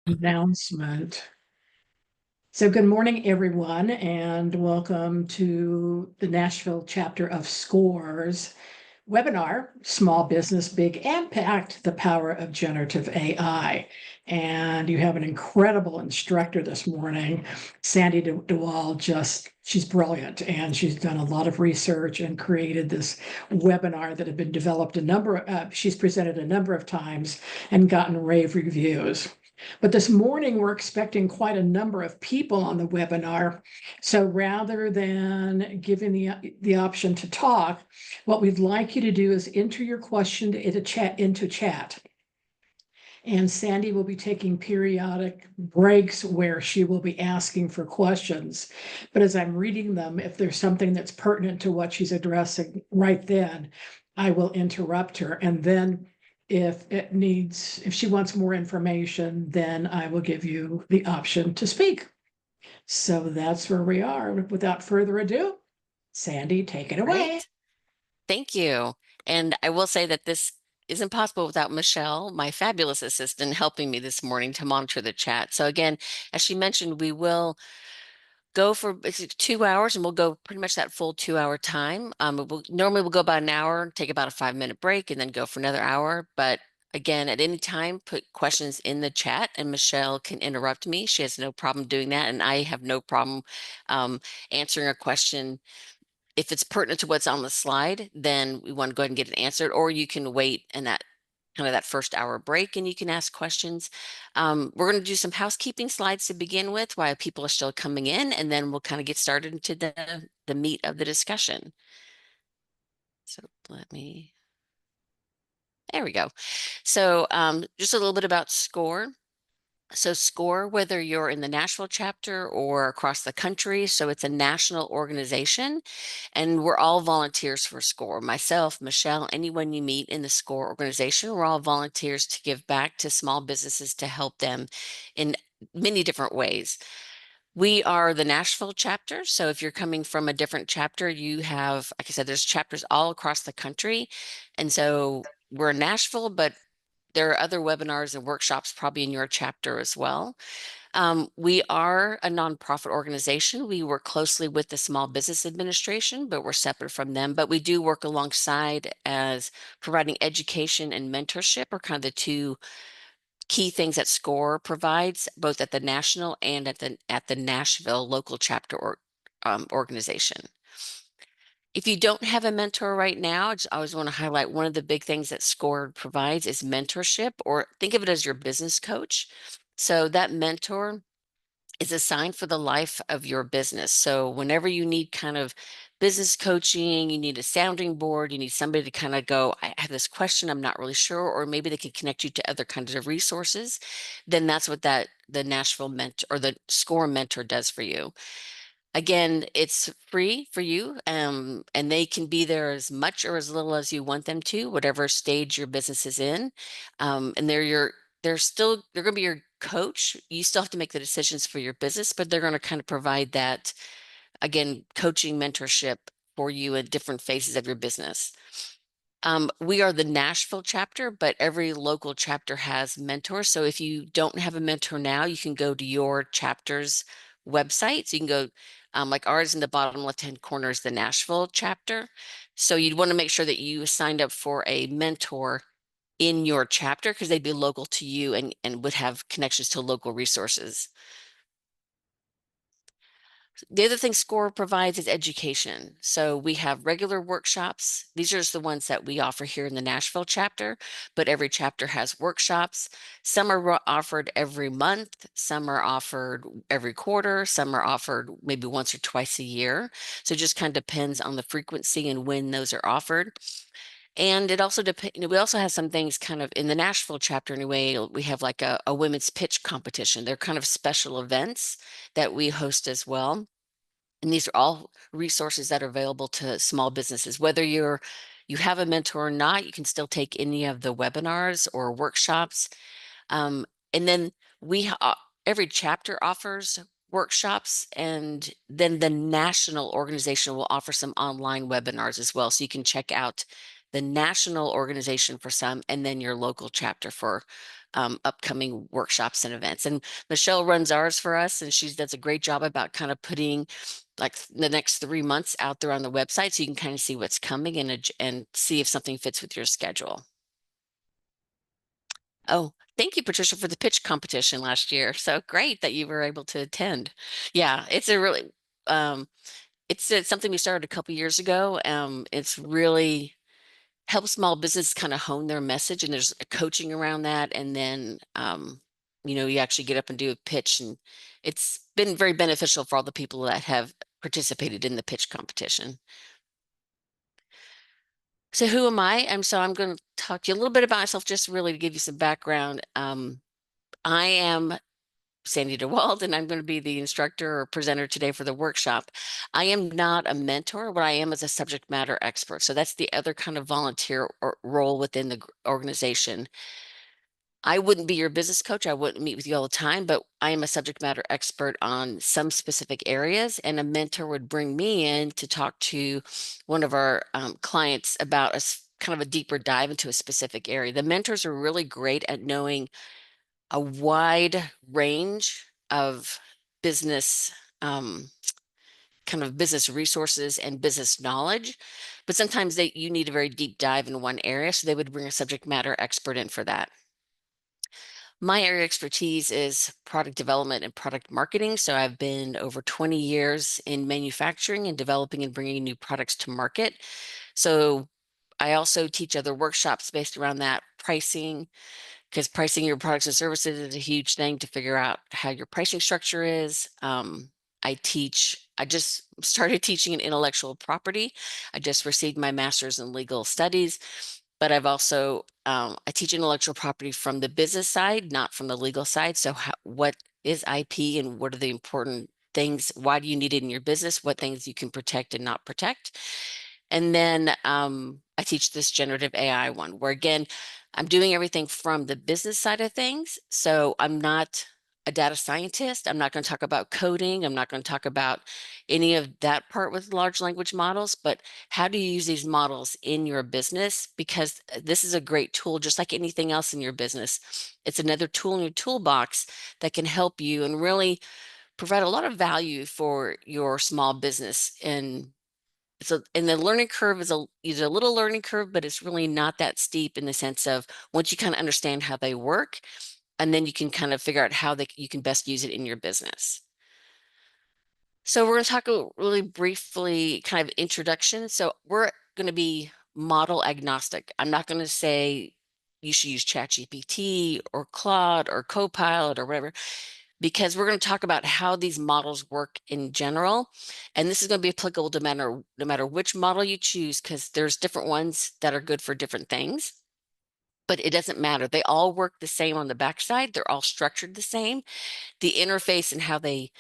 Announcement. So good morning, everyone, and welcome to the Nashville chapter of SCORE's webinar, Small Business, Big Impact, the Power of Generative AI. And you have an incredible instructor this morning, Sandy DeWald. She's brilliant, and she's done a lot of research and created this webinar that had been developed she's presented a number of times and gotten rave reviews. But this morning, we're expecting quite a number of people on the webinar. So rather than giving the option to talk, what we'd like you to do is enter your question into chat. And Sandy will be taking periodic breaks where she will be asking for questions. But as I'm reading them, if there's something that's pertinent to what she's addressing right then, I will interrupt her. And then if she wants more information, then I will give you the option to speak. So that's where we are. Without further ado, Sandy, take it away. Great. Thank you. And I will say that this isn't possible without Michelle, my fabulous assistant, helping me this morning to monitor the chat. So again, as she mentioned, we will go for 2 hours and we'll go pretty much that full 2-hour time. Normally we'll go about an hour, take about a 5-minute break and then go for another hour. But again, at any time, put questions in the chat and Michelle can interrupt me. She has no problem doing that. And I have no problem answering a question. If it's pertinent to what's on the slide, then we want to go ahead and get it answered, or you can wait and that first hour break and you can ask questions. We're going to do some housekeeping slides to begin with while people are still coming in, and then we'll kind of get started into the meat of the discussion. So there we go. So just a little bit about SCORE. So SCORE, whether you're in the Nashville chapter or across the country, so it's a national organization, and we're all volunteers for SCORE. Myself, Michelle, anyone you meet in the SCORE organization, we're all volunteers to give back to small businesses to help them in many different ways. We are the Nashville chapter, so if you're coming from a different chapter, you have, like I said, there's chapters all across the country, and so we're in Nashville, but there are other webinars and workshops probably in your chapter as well. We are a nonprofit organization. We work closely with the Small Business Administration, but we're separate from them. But we do work alongside as providing education and mentorship are kind of the two key things that SCORE provides, both at the national and at the Nashville local chapter organization. If you don't have a mentor right now, I always want to highlight one of the big things that SCORE provides is mentorship, or think of it as your business coach. So that mentor is assigned for the life of your business. So whenever you need kind of business coaching, you need a sounding board, you need somebody to kind of go, I have this question, I'm not really sure, or maybe they can connect you to other kinds of resources, then that's what the Nashville mentor or the SCORE mentor does for you. Again, it's free for you, and they can be there as much or as little as you want them to, whatever stage your business is in. And they're going to be your coach. You still have to make the decisions for your business, but they're going to kind of provide that, again, coaching mentorship for you at different phases of your business. We are the Nashville chapter, but every local chapter has mentors. So if you don't have a mentor now, you can go to your chapter's website. So you can go, like ours in the bottom left-hand corner is the Nashville chapter. So you'd want to make sure that you signed up for a mentor in your chapter because they'd be local to you and would have connections to local resources. The other thing SCORE provides is education. So we have regular workshops. These are just the ones that we offer here in the Nashville chapter, but every chapter has workshops. Some are offered every month, some are offered every quarter, some are offered maybe once or twice a year. So it just kind of depends on the frequency and when those are offered. And it also depends, we also have some things kind of in the Nashville chapter anyway. We have like a women's pitch competition. They're kind of special events that we host as well. And these are all resources that are available to small businesses. Whether you have a mentor or not, you can still take any of the webinars or workshops. And then every chapter offers workshops, and then the national organization will offer some online webinars as well. So you can check out the national organization for some, and then your local chapter for upcoming workshops and events. And Michelle runs ours for us, and she does a great job about kind of putting like the next 3 months out there on the website so you can kind of see what's coming and see if something fits with your schedule. Oh, thank you, Patricia, for the pitch competition last year. So great that you were able to attend. Yeah, it's a really it's something we started a couple years ago. It's really helps small business kind of hone their message, and there's a coaching around that. And then you actually get up and do a pitch, and it's been very beneficial for all the people that have participated in the pitch competition. So who am I? I'm going to talk to you a little bit about myself, just really to give you some background. I am Sandy DeWald, and I'm going to be the instructor or presenter today for the workshop. I am not a mentor. What I am is a subject matter expert. So that's the other kind of volunteer role within the organization. I wouldn't be your business coach. I wouldn't meet with you all the time, but I am a subject matter expert on some specific areas, and a mentor would bring me in to talk to one of our clients about kind of a deeper dive into a specific area. The mentors are really great at knowing a wide range of business, kind of business resources and business knowledge, but sometimes you need a very deep dive in one area, so they would bring a subject matter expert in for that. My area of expertise is product development and product marketing. So I've been over 20 years in manufacturing and developing and bringing new products to market. So I also teach other workshops based around that, pricing, because pricing your products and services is a huge thing to figure out how your pricing structure is. I just started teaching in intellectual property. I just received my master's in legal studies, but I teach intellectual property from the business side, not from the legal side. So what is IP and what are the important things? Why do you need it in your business? What things you can protect and not protect? And then I teach this generative AI one, where again, I'm doing everything from the business side of things. So I'm not a data scientist. I'm not going to talk about coding. I'm not going to talk about any of that part with large language models, but how do you use these models in your business? Because this is a great tool, just like anything else in your business. It's another tool in your toolbox that can help you and really provide a lot of value for your small business. And the learning curve is a little learning curve, but it's really not that steep in the sense of once you kind of understand how they work, and then you can kind of figure out how you can best use it in your business. So we're going to talk really briefly, kind of introduction. So we're going to be model agnostic. I'm not going to say you should use ChatGPT or Claude or Copilot or whatever, because we're going to talk about how these models work in general. And this is going to be applicable to no matter which model you choose, because there's different ones that are good for different things. But it doesn't matter. They all work the same on the backside. They're all structured the same. The interface and how they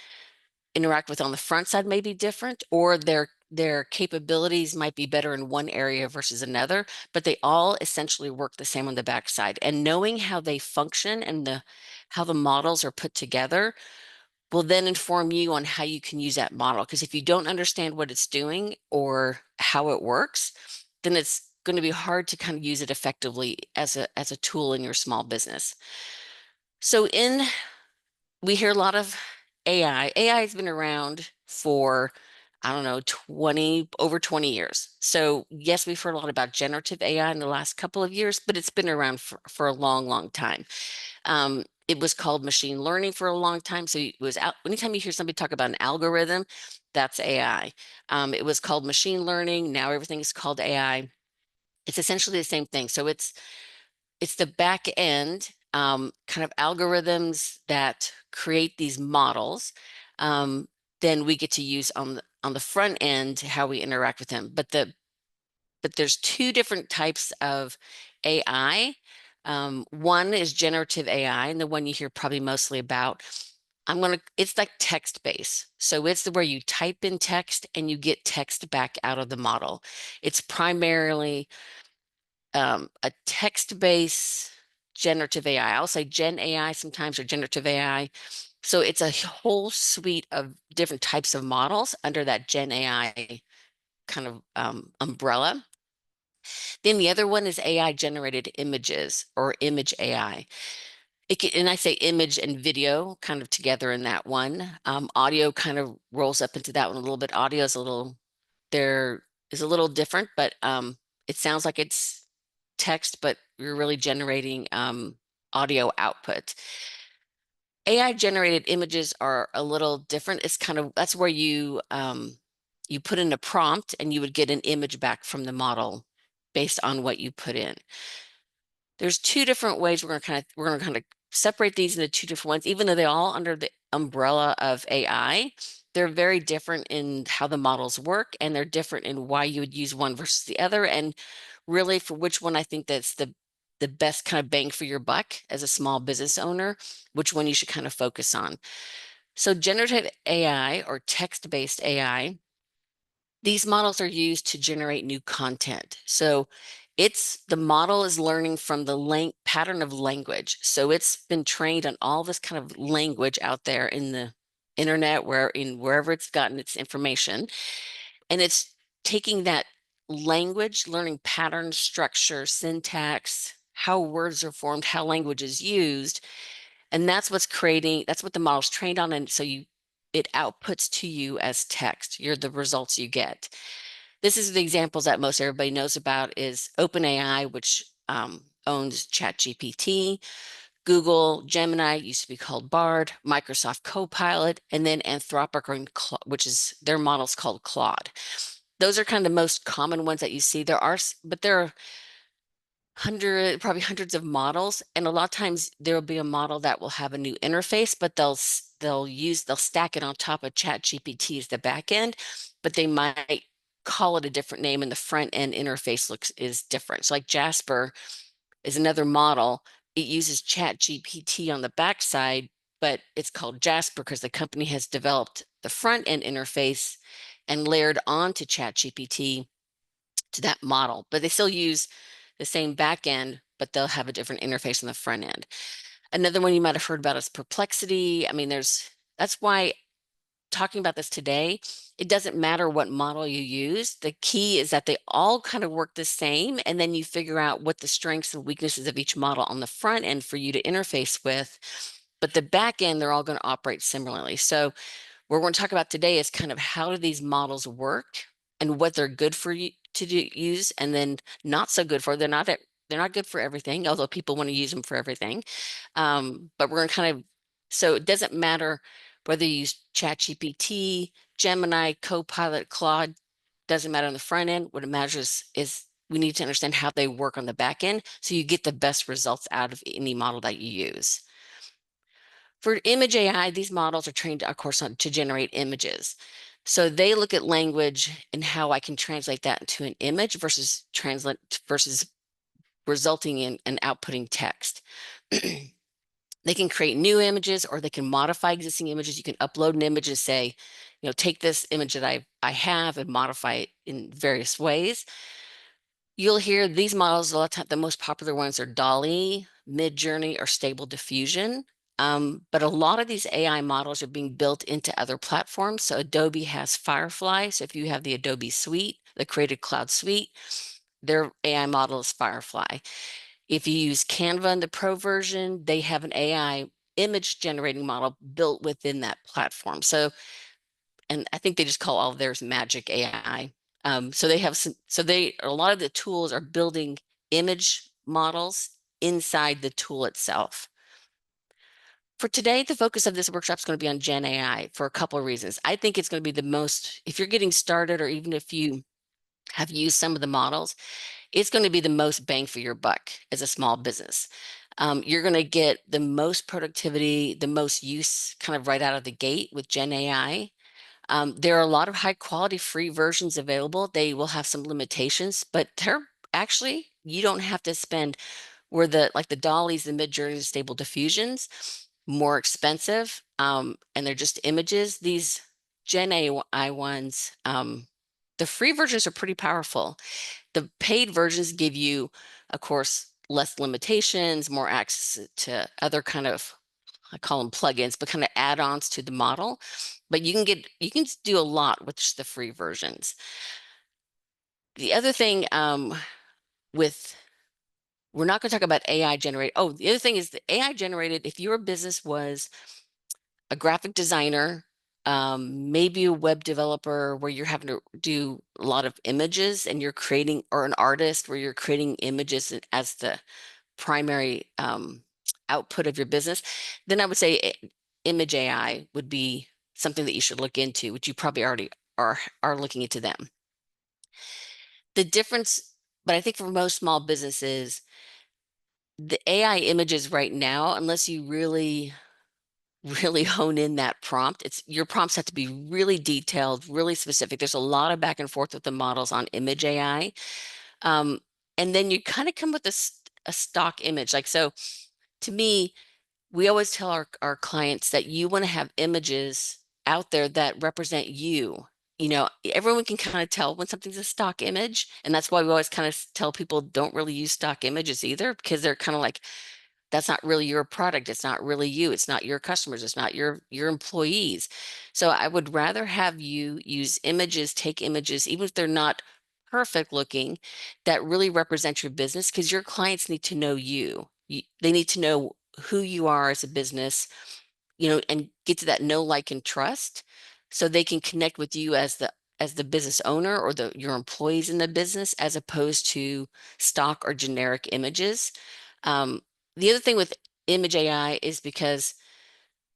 interact with on the front side may be different, or their capabilities might be better in one area versus another, but they all essentially work the same on the backside. And knowing how they function and how the models are put together will then inform you on how you can use that model. Because if you don't understand what it's doing or how it works, then it's going to be hard to kind of use it effectively as a tool in your small business. So we hear a lot of AI. AI has been around for, I don't know, over 20 years. So yes, we've heard a lot about generative AI in the last couple of years, but it's been around for a long, long time. It was called machine learning for a long time. So it was anytime you hear somebody talk about an algorithm, that's AI. It was called machine learning. Now everything is called AI. It's essentially the same thing. So it's the back end kind of algorithms that create these models. Then we get to use on the front end how we interact with them. But there's two different types of AI. One is generative AI, and the one you hear probably mostly about. It's like text based. So it's where you type in text and you get text back out of the model. It's primarily a text-based generative AI. I'll say Gen AI sometimes, or generative AI. So it's a whole suite of different types of models under that Gen AI kind of umbrella. Then the other one is AI generated images or image AI. And I say image and video kind of together in that one. Audio kind of rolls up into that one a little bit. Audio is a little, there is a little different, but it sounds like it's text, but you're really generating audio output. AI generated images are a little different. It's kind of, that's where you put in a prompt and you would get an image back from the model based on what you put in. There's two different ways we're going to kind of separate these into two different ones, even though they're all under the umbrella of AI. They're very different in how the models work, and they're different in why you would use one versus the other, and really for which one I think that's the best kind of bang for your buck as a small business owner, which one you should kind of focus on. So generative AI or text-based AI, these models are used to generate new content. So the model is learning from the pattern of language. So it's been trained on all this kind of language out there in the internet, wherever it's gotten its information. And it's taking that language, learning patterns, structure, syntax, how words are formed, how language is used. And that's what the model's trained on. And so it outputs to you as text. You're the results you get. This is the examples that most everybody knows about is OpenAI, which owns ChatGPT, Google Gemini, used to be called Bard, Microsoft Copilot, and then Anthropic, which is their model's called Claude. Those are kind of the most common ones that you see. But there are probably hundreds of models, and a lot of times there will be a model that will have a new interface, but they'll stack it on top of ChatGPT as the back end, but they might call it a different name, and the front end interface is different. So like Jasper is another model. It uses ChatGPT on the backside, but it's called Jasper because the company has developed the front end interface and layered onto ChatGPT to that model, but they still use the same back end, but they'll have a different interface on the front end. Another one you might have heard about is Perplexity. I mean, that's why talking about this today, it doesn't matter what model you use. The key is that they all kind of work the same, and then you figure out what the strengths and weaknesses of each model on the front end for you to interface with. But the back end, they're all going to operate similarly. So what we're going to talk about today is kind of how do these models work and what they're good for you to use, and then not so good for. They're not good for everything, although people want to use them for everything. But we're going to so it doesn't matter whether you use ChatGPT, Gemini, Copilot, Claude, doesn't matter on the front end. What it matters is we need to understand how they work on the back end so you get the best results out of any model that you use. For image AI, these models are trained, of course, to generate images. So they look at language and how I can translate that into an image versus resulting in and outputting text. They can create new images, or they can modify existing images. You can upload an image and say, take this image that I have and modify it in various ways. You'll hear these models a lot of times, the most popular ones are DALL-E, Midjourney, or Stable Diffusion. But a lot of these AI models are being built into other platforms. So Adobe has Firefly. So if you have the Adobe suite, the Creative Cloud suite, their AI model is Firefly. If you use Canva in the Pro version, they have an AI image generating model built within that platform. So, and I think they just call all of theirs Magic AI. So they have a lot of the tools are building image models inside the tool itself. For today, the focus of this workshop is going to be on Gen AI for a couple of reasons. I think it's going to be if you're getting started, or even if you have used some of the models, it's going to be the most bang for your buck as a small business. You're going to get the most productivity, the most use kind of right out of the gate with Gen AI. There are a lot of high quality free versions available. They will have some limitations, but you don't have to spend like the DALL-Es, the Midjourneys, Stable Diffusions, more expensive, and they're just images. These Gen AI ones, the free versions are pretty powerful. The paid versions give you, of course, less limitations, more access to other kind of, I call them plugins, but kind of add-ons to the model. But you can do a lot with just the free versions. The other thing with, we're not going to talk about AI generated. Oh, the other thing is the AI generated, if your business was a graphic designer, maybe a web developer where you're having to do a lot of images and you're creating, or an artist where you're creating images as the primary output of your business, then I would say image AI would be something that you should look into, which you probably already are looking into them. The difference, but I think for most small businesses, the AI images right now, unless you really hone in that prompt, your prompts have to be really detailed, really specific. There's a lot of back and forth with the models on image AI. Um, and then you kind of come with a stock image. Like, so to me, we always tell our clients that you want to have images out there that represent you. Everyone can kind of tell when something's a stock image. And that's why we always kind of tell people don't really use stock images either, because they're kind of like, that's not really your product. It's not really you. It's not your customers. It's not your employees. So I would rather have you use images, take images, even if they're not perfect looking, that really represent your business, because your clients need to know you. They need to know who you are as a business, and get to that know, like, and trust, so they can connect with you as the business owner or your employees in the business, as opposed to stock or generic images. The other thing with image AI is because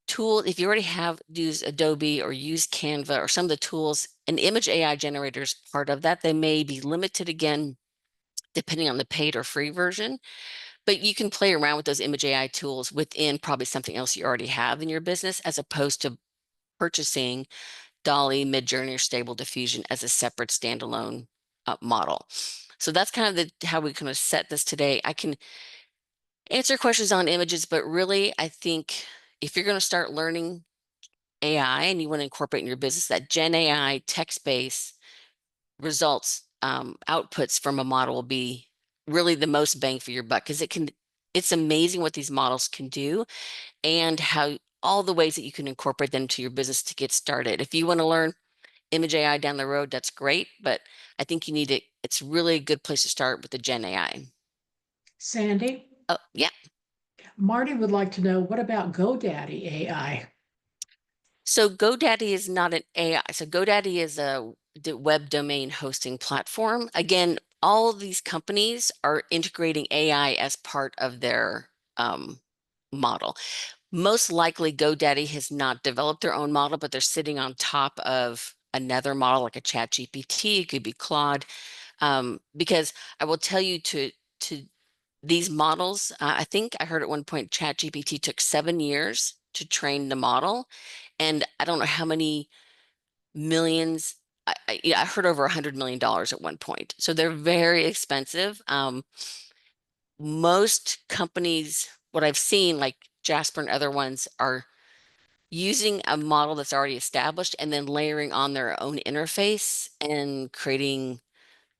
if you already have used Adobe or use Canva or some of the tools, an image AI generator is part of that. They may be limited again, depending on the paid or free version, but you can play around with those image AI tools within probably something else you already have in your business, as opposed to purchasing Dolly, Midjourney, or Stable Diffusion as a separate standalone model. So that's kind of how we kind of set this today. I can answer questions on images, but really, I think if you're going to start learning AI and you want to incorporate in your business, that Gen AI text-based results, outputs from a model will be really the most bang for your buck, because it's amazing what these models can do, and how all the ways that you can incorporate them to your business to get started. If you want to learn image AI down the road, that's great, but I think you need it. It's really a good place to start with the Gen AI. Sandy, Oh, yeah. Marty would like to know, what about GoDaddy AI? So GoDaddy is not an AI. So GoDaddy is a web domain hosting platform. Again, all of these companies are integrating AI as part of their model. Most likely, GoDaddy has not developed their own model, but they're sitting on top of another model like a Chat GPT. It could be Claude. Because I will tell you, to these models, I think I heard at one point Chat GPT took 7 years to train the model, and I don't know how many millions. Yeah, I heard over $100 million at one point. So they're very expensive. Most companies, what I've seen, like Jasper and other ones, are using a model that's already established and then layering on their own interface and creating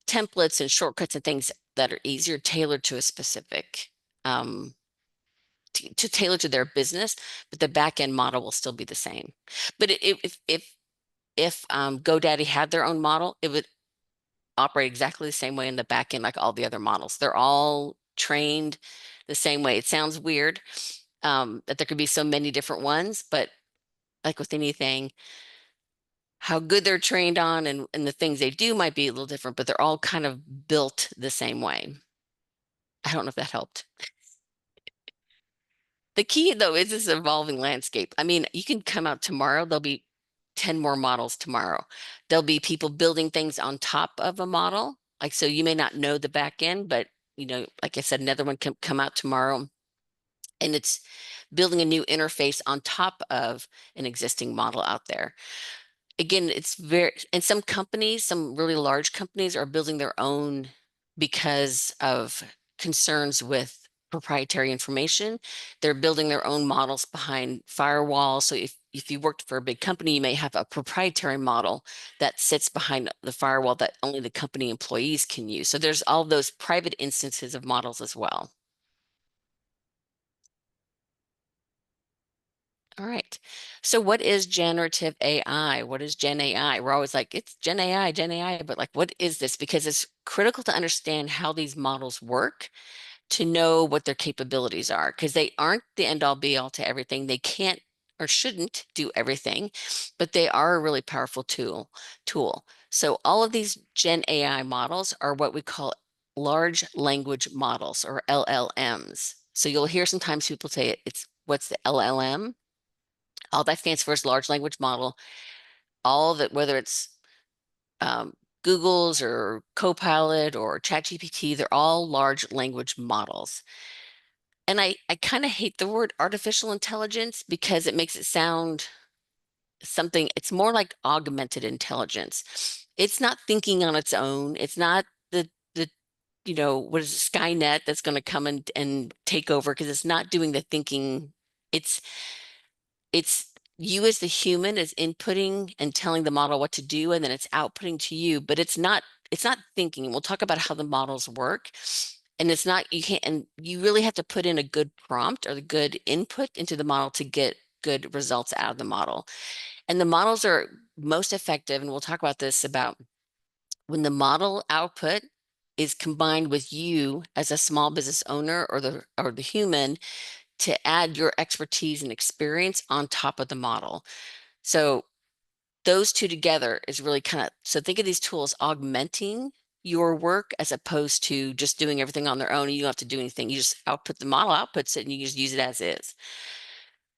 templates and shortcuts and things that are easier tailored to a specific, to tailor to their business, but the back end model will still be the same. But if GoDaddy had their own model, it would operate exactly the same way in the back end, like all the other models. They're all trained the same way. It sounds weird, that there could be so many different ones, but like with anything, how good they're trained on and the things they do might be a little different, but they're all kind of built the same way. I don't know if that helped. The key, though, is this evolving landscape. I mean, you can come out tomorrow, there'll be 10 more models tomorrow. There'll be people building things on top of a model. Like, so you may not know the back end, but like I said, another one can come out tomorrow, and it's building a new interface on top of an existing model out there. Again, and some companies, some really large companies, are building their own because of concerns with proprietary information. They're building their own models behind firewalls. So if you worked for a big company, you may have a proprietary model that sits behind the firewall that only the company employees can use. So there's all those private instances of models as well. All right. So what is generative AI? What is Gen AI? We're always like, it's Gen AI, but like, what is this? Because it's critical to understand how these models work to know what their capabilities are, because they aren't the end all be all to everything. They can't or shouldn't do everything, but they are a really powerful tool. So all of these Gen AI models are what we call large language models, or LLMs. So you'll hear sometimes people say it's what's the LLM? All that stands for is large language model. All that, whether it's um, Google's or Copilot or ChatGPT, they're all large language models. And I kind of hate the word artificial intelligence because it makes it sound something, it's more like augmented intelligence. It's not thinking on its own. It's not the what is it, Skynet that's going to come and take over, because it's not doing the thinking. It's it's you as the human is inputting and telling the model what to do, and then it's outputting to you, but it's not thinking. We'll talk about how the models work. And it's not, you can't, and you really have to put in a good prompt or the good input into the model to get good results out of the model. And the models are most effective, and we'll talk about this about when the model output is combined with you as a small business owner or the human to add your expertise and experience on top of the model. So those two together is really kind of, so think of these tools augmenting your work as opposed to just doing everything on their own and you don't have to do anything. You just output, the model outputs it and you just use it as is.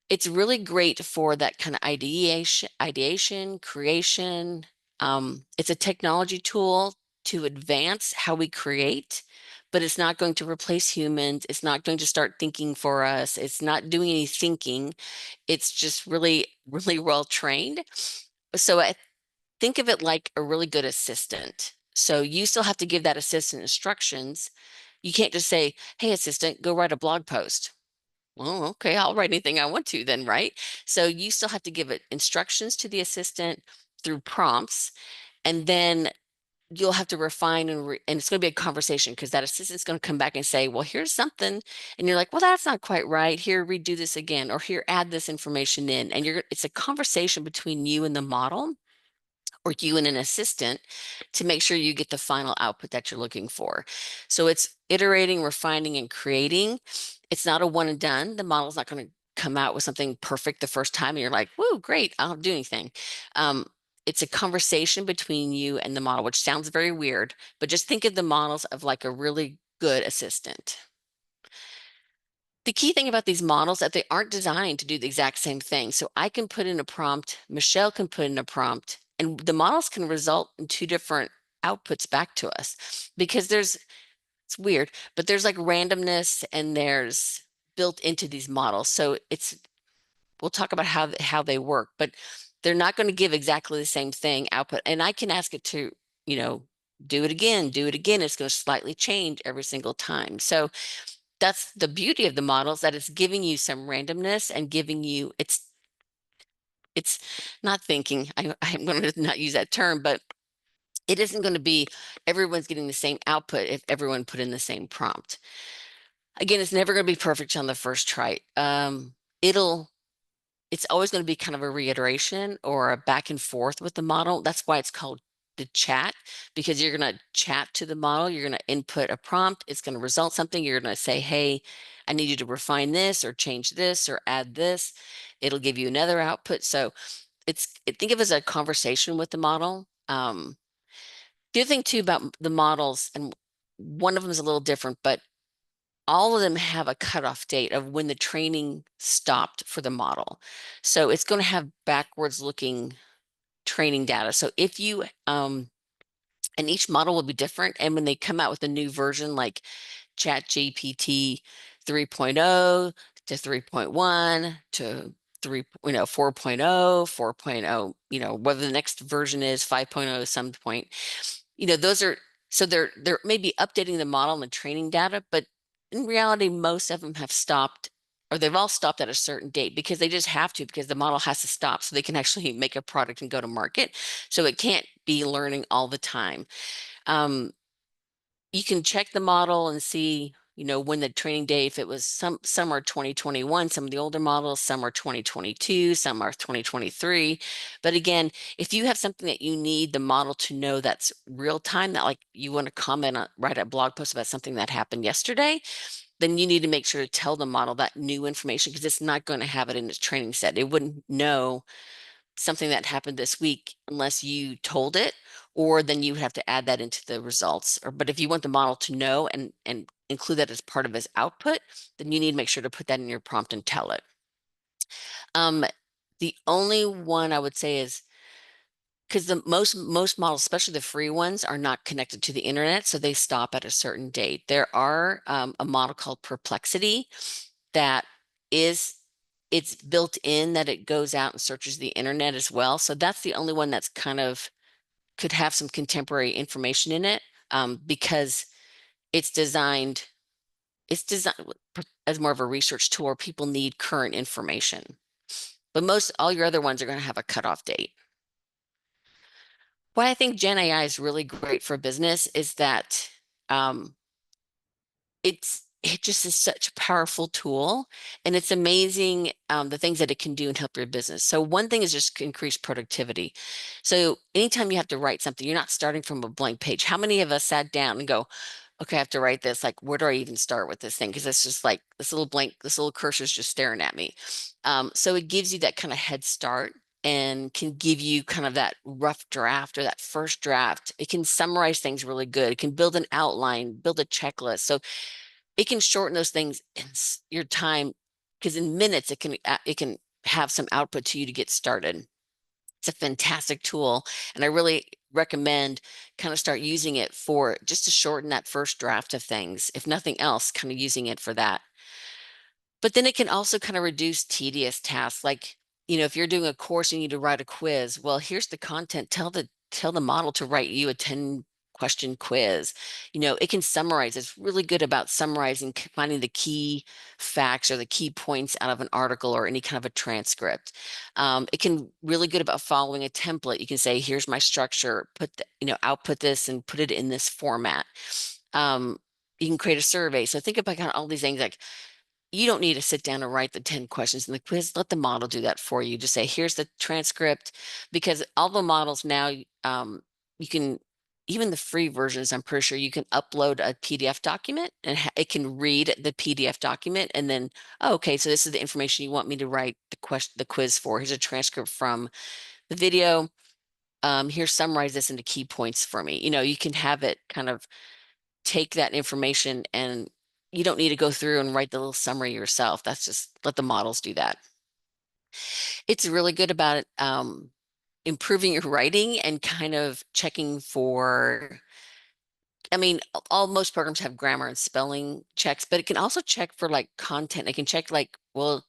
It's really great for that kind of ideation, creation. It's a technology tool to advance how we create, but it's not going to replace humans. It's not going to start thinking for us. It's not doing any thinking. It's just really, really well trained. So I think of it like a really good assistant. So you still have to give that assistant instructions. You can't just say, hey, assistant, go write a blog post. Well, okay, I'll write anything I want to then, right? So you still have to give it instructions to the assistant through prompts, and then you'll have to refine and it's going to be a conversation, because that assistant's going to come back and say, well, here's something. And you're like, well, that's not quite right. Here, redo this again, or here, add this information in. And it's a conversation between you and the model, or you and an assistant, to make sure you get the final output that you're looking for. So it's iterating, refining, and creating. It's not a one and done. The model's not going to come out with something perfect the first time and you're like, whoa, great, I don't do anything. It's a conversation between you and the model, which sounds very weird, but just think of the models of like a really good assistant. The key thing about these models that they aren't designed to do the exact same thing. So I can put in a prompt, Michelle can put in a prompt, and the models can result in two different outputs back to us, because it's weird, but there's like randomness and there's built into these models. So we'll talk about how they work, but they're not going to give exactly the same thing output. And I can ask it to, you know, do it again, do it again. It's going to slightly change every single time. So that's the beauty of the models, that it's giving you some randomness and giving you it's not thinking. I'm going to not use that term, but it isn't going to be everyone's getting the same output if everyone put in the same prompt. Again, it's never going to be perfect on the first try. It's always going to be kind of a reiteration or a back and forth with the model. That's why it's called the chat, because you're going to chat to the model. You're going to input a prompt. It's going to result something. You're going to say, hey, I need you to refine this or change this or add this. It'll give you another output. So think of it as a conversation with the model. The other thing too about the models, and one of them is a little different, but all of them have a cutoff date of when the training stopped for the model. So it's going to have backwards looking training data. So if you, and each model will be different. And when they come out with a new version, like ChatGPT 3.0 to 3.1 to 4.0, 4.0, whether the next version is 5.0 some point, those are, so they're maybe updating the model and the training data, but in reality, most of them have stopped, or they've all stopped at a certain date, because they just have to, because the model has to stop so they can actually make a product and go to market. So it can't be learning all the time. You can check the model and see when the training day, if it was some are 2021, some of the older models, some are 2022, some are 2023. But again, if you have something that you need the model to know that's real time, that like you want to comment on, write a blog post about something that happened yesterday, then you need to make sure to tell the model that new information because it's not going to have it in its training set. It wouldn't know something that happened this week unless you told it, or then you would have to add that into the results. But if you want the model to know and include that as part of its output, then you need to make sure to put that in your prompt and tell it. The only one I would say is because the most models, especially the free ones, are not connected to the internet, so they stop at a certain date. There are a model called Perplexity that is it's built in that it goes out and searches the internet as well. So that's the only one that's kind of could have some contemporary information in it, because it's designed it's designed as more of a research tool where people need current information. But most all your other ones are going to have a cutoff date. Why I think Gen AI is really great for business is that um, it just is such a powerful tool, and it's amazing the things that it can do and help your business. So one thing is just increase productivity. So anytime you have to write something, you're not starting from a blank page. How many of us sat down and go, okay, I have to write this. Like, where do I even start with this thing? Because it's just like this little cursor is just staring at me. So it gives you that kind of head start and can give you kind of that rough draft or that first draft. It can summarize things really good. It can build an outline, build a checklist. So it can shorten those things in your time because in minutes it can have some output to you to get started. It's a fantastic tool, and I really recommend kind of start using it for just to shorten that first draft of things. If nothing else, kind of using it for that. But then it can also kind of reduce tedious tasks. Like, if you're doing a course, you need to write a quiz. Well, here's the content. Tell the model to write you a 10-question quiz. It can summarize. It's really good about summarizing, finding the key facts or the key points out of an article or any kind of a transcript. It can really good about following a template. You can say, here's my structure, output this and put it in this format. You can create a survey. So think about kind of all these things like you don't need to sit down and write the 10 questions in the quiz. Let the model do that for you. Just say, here's the transcript, because all the models now, you can, even the free versions, I'm pretty sure you can upload a PDF document and it can read the PDF document and then, oh, okay, so this is the information you want me to write the quiz for. Here's a transcript from the video. Here, summarize this into key points for me. You can have it kind of take that information, and you don't need to go through and write the little summary yourself. That's just let the models do that. It's really good about improving your writing and kind of checking for, I mean, most programs have grammar and spelling checks, but it can also check for like content. It can check like, well,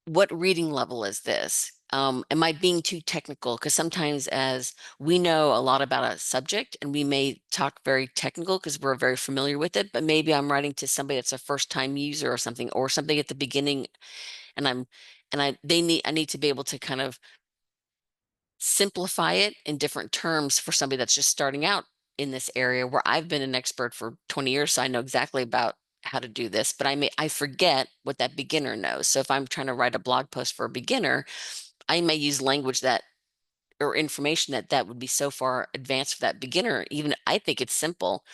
what reading level is this? Am I being too technical? Because sometimes as we know a lot about a subject and we may talk very technical because we're very familiar with it, but maybe I'm writing to somebody that's a first time user or something at the beginning and I need to be able to kind of simplify it in different terms for somebody that's just starting out in this area where I've been an expert for 20 years, so I know exactly about how to do this, but I forget what that beginner knows. So if I'm trying to write a blog post for a beginner, I may use language that or information that would be so far advanced for that beginner. Even I think it's simple,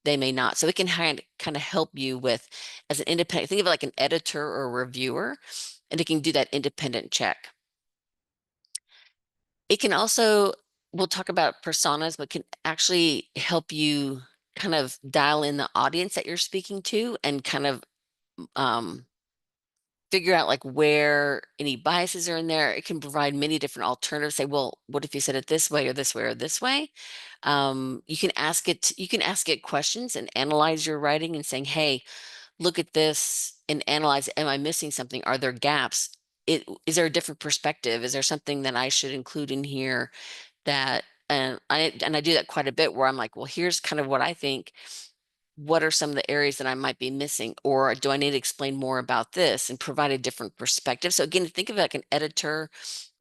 they may not. So it can kind of help you with as an independent, think of it like an editor or a reviewer, and it can do that independent check. It can also, we'll talk about personas, but can actually help you kind of dial in the audience that you're speaking to and kind of um, figure out like where any biases are in there. It can provide many different alternatives. Say, well, what if you said it this way or this way or this way? You can ask it questions and analyze your writing and saying, hey, look at this and analyze, am I missing something? Are there gaps? Is there a different perspective? Is there something that I should include in here that, and I do that quite a bit where I'm like, well, here's kind of what I think. What are some of the areas that I might be missing? Or do I need to explain more about this and provide a different perspective? So again, think of it like an editor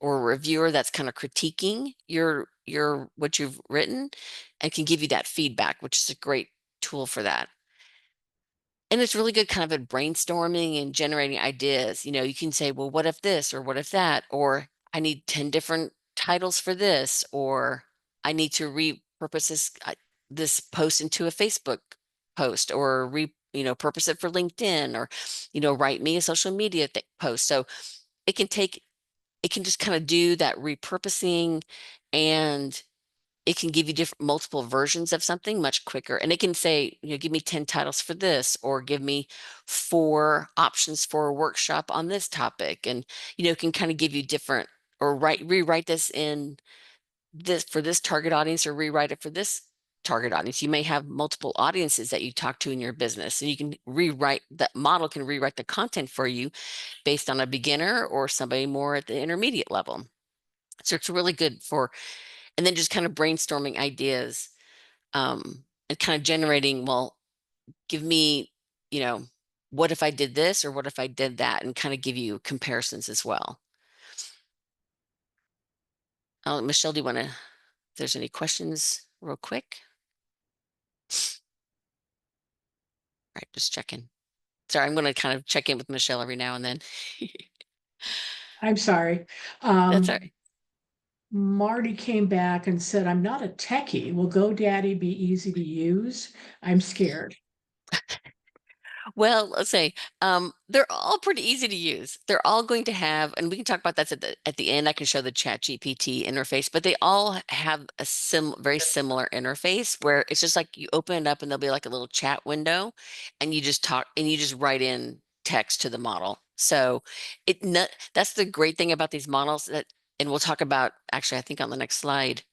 or a reviewer that's kind of critiquing your what you've written and can give you that feedback, which is a great tool for that. And it's really good kind of at brainstorming and generating ideas. You can say, well, what if this or what if that? Or I need 10 different titles for this, or I need to repurpose this post into a Facebook post, or purpose it for LinkedIn, or write me a social media post. So it can take it can just kind of do that repurposing, and it can give you different multiple versions of something much quicker. And it can say, give me 10 titles for this, or give me 4 options for a workshop on this topic. And, it can kind of give you different, or rewrite this in this for this target audience, or rewrite it for this target audience. You may have multiple audiences that you talk to in your business, and you can rewrite that model can rewrite the content for you based on a beginner or somebody more at the intermediate level. So it's really good for, and then just kind of brainstorming ideas, and kind of generating, well, give me, you know, what if I did this, or what if I did that, and kind of give you comparisons as well. Michelle, do you want to, if there's any questions real quick? All right, just checking. Sorry, I'm going to kind of check in with Michelle every now and then. I'm sorry. That's all right. Marty came back and said, I'm not a techie. Will GoDaddy be easy to use? I'm scared. Well, let's say they're all pretty easy to use. They're all going to have, and we can talk about that at the end. I can show the Chat GPT interface, but they all have a very similar interface where it's just like you open it up and there'll be like a little chat window, and you just talk and you just write in text to the model. So that's the great thing about these models that, and we'll talk about actually, I think on the next slide,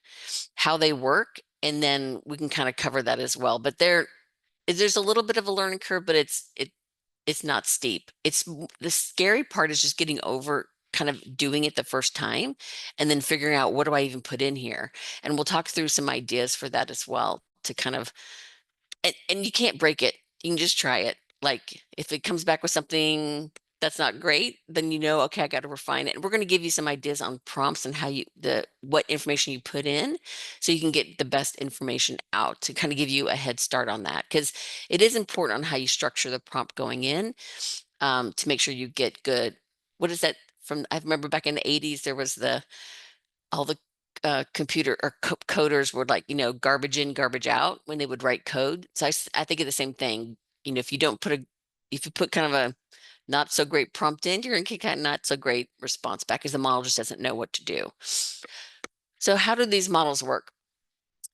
how they work, and then we can kind of cover that as well. But there's a little bit of a learning curve, but it's not steep. The scary part is just getting over kind of doing it the first time, and then figuring out, what do I even put in here? And we'll talk through some ideas for that as well, to kind of, and you can't break it. You can just try it. Like if it comes back with something that's not great, then okay, I got to refine it. And we're going to give you some ideas on prompts and what information you put in, so you can get the best information out, to kind of give you a head start on that, because it is important on how you structure the prompt going in, to make sure you get good. What is that from? I remember back in the 80s, there was all the computer or coders were like, garbage in, garbage out when they would write code. So I think of the same thing. If you put kind of a not so great prompt in, you're going to get kind of not so great response back, because the model just doesn't know what to do. So how do these models work?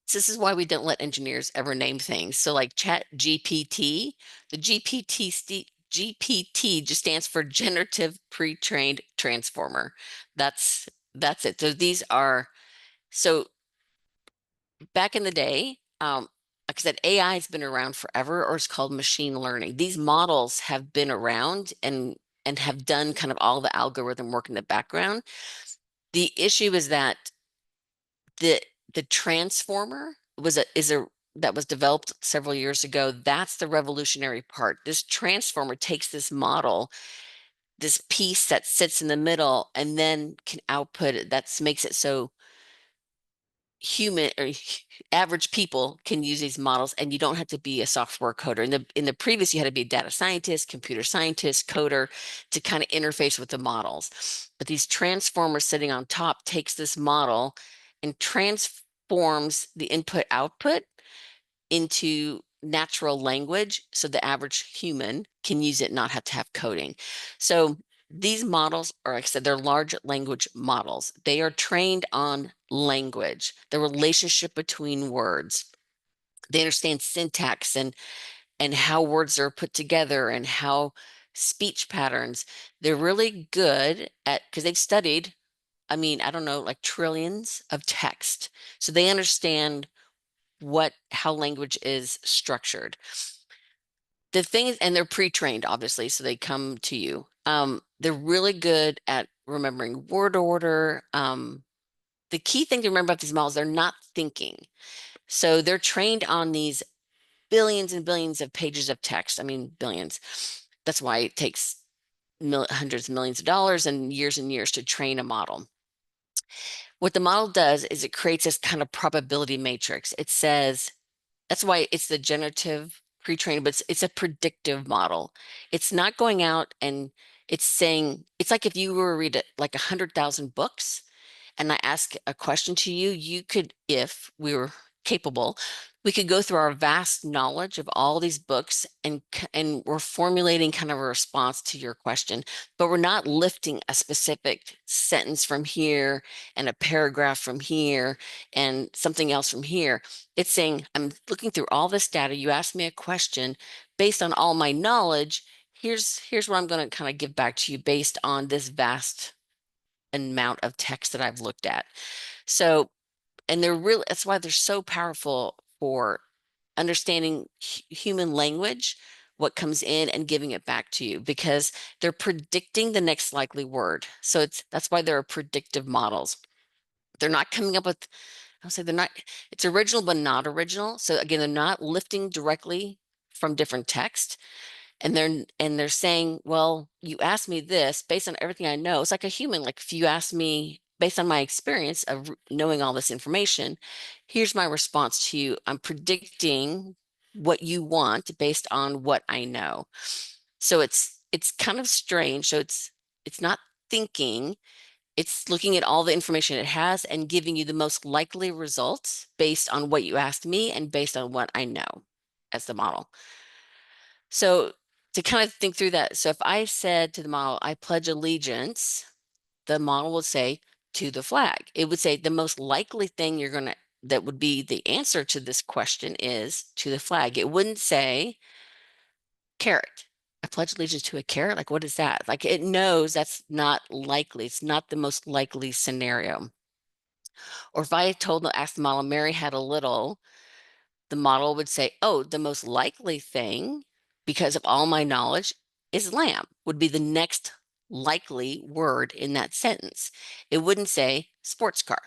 So this is why we don't let engineers ever name things. So like Chat GPT, the GPT just stands for Generative Pre-trained Transformer. That's it. So back in the day, like I said, AI has been around forever, or it's called machine learning. These models have been around and have done kind of all the algorithm work in the background. The issue is that the the transformer that was developed several years ago. That's the revolutionary part. This transformer takes this model, this piece that sits in the middle, and then can output it. That makes it so human or average people can use these models, and you don't have to be a software coder. In the previous, you had to be a data scientist, computer scientist, coder, to kind of interface with the models. But these transformers sitting on top takes this model and transforms the input output into natural language, so the average human can use it, not have to have coding. So these models are, like I said, they're large language models. They are trained on language, the relationship between words. They understand syntax and how words are put together, and how speech patterns. They're really good at, because they've studied, I don't know, like trillions of text. So they understand how language is structured. The thing is, and they're pre-trained, obviously, so they come to you. They're really good at remembering word order. The key thing to remember about these models, they're not thinking. So they're trained on these billions and billions of pages of text. Billions. That's why it takes hundreds of millions of dollars and years to train a model. What the model does is it creates this kind of probability matrix. It says, that's why it's the generative pre-trained, but it's a predictive model. It's not going out and it's saying, it's like if you were to read like 100,000 books and I ask a question to you, you could, if we were capable, we could go through our vast knowledge of all these books and we're formulating kind of a response to your question, but we're not lifting a specific sentence from here and a paragraph from here and something else from here. It's saying, I'm looking through all this data. You asked me a question based on all my knowledge. Here's what I'm going to kind of give back to you based on this vast amount of text that I've looked at. So, and they're really, that's why they're so powerful for understanding human language, what comes in and giving it back to you, because they're predicting the next likely word. So that's why there are predictive models. They're not coming up with, I'll say they're not, it's original, but not original. So again, they're not lifting directly from different text and they're saying, well, you asked me this based on everything I know. It's like a human. Like if you ask me based on my experience of knowing all this information, here's my response to you. I'm predicting what you want based on what I know. So it's kind of strange. So it's not thinking, it's looking at all the information it has and giving you the most likely results based on what you asked me and based on what I know as the model. So to kind of think through that, so if I said to the model, I pledge allegiance, the model would say to the flag. It would say the most likely thing that would be the answer to this question is to the flag. It wouldn't say carrot. I pledge allegiance to a carrot. Like, what is that? Like, it knows that's not likely. It's not the most likely scenario. Or if I asked the model, Mary had a little, the model would say, oh, the most likely thing, because of all my knowledge, is lamb, would be the next likely word in that sentence. It wouldn't say sports car.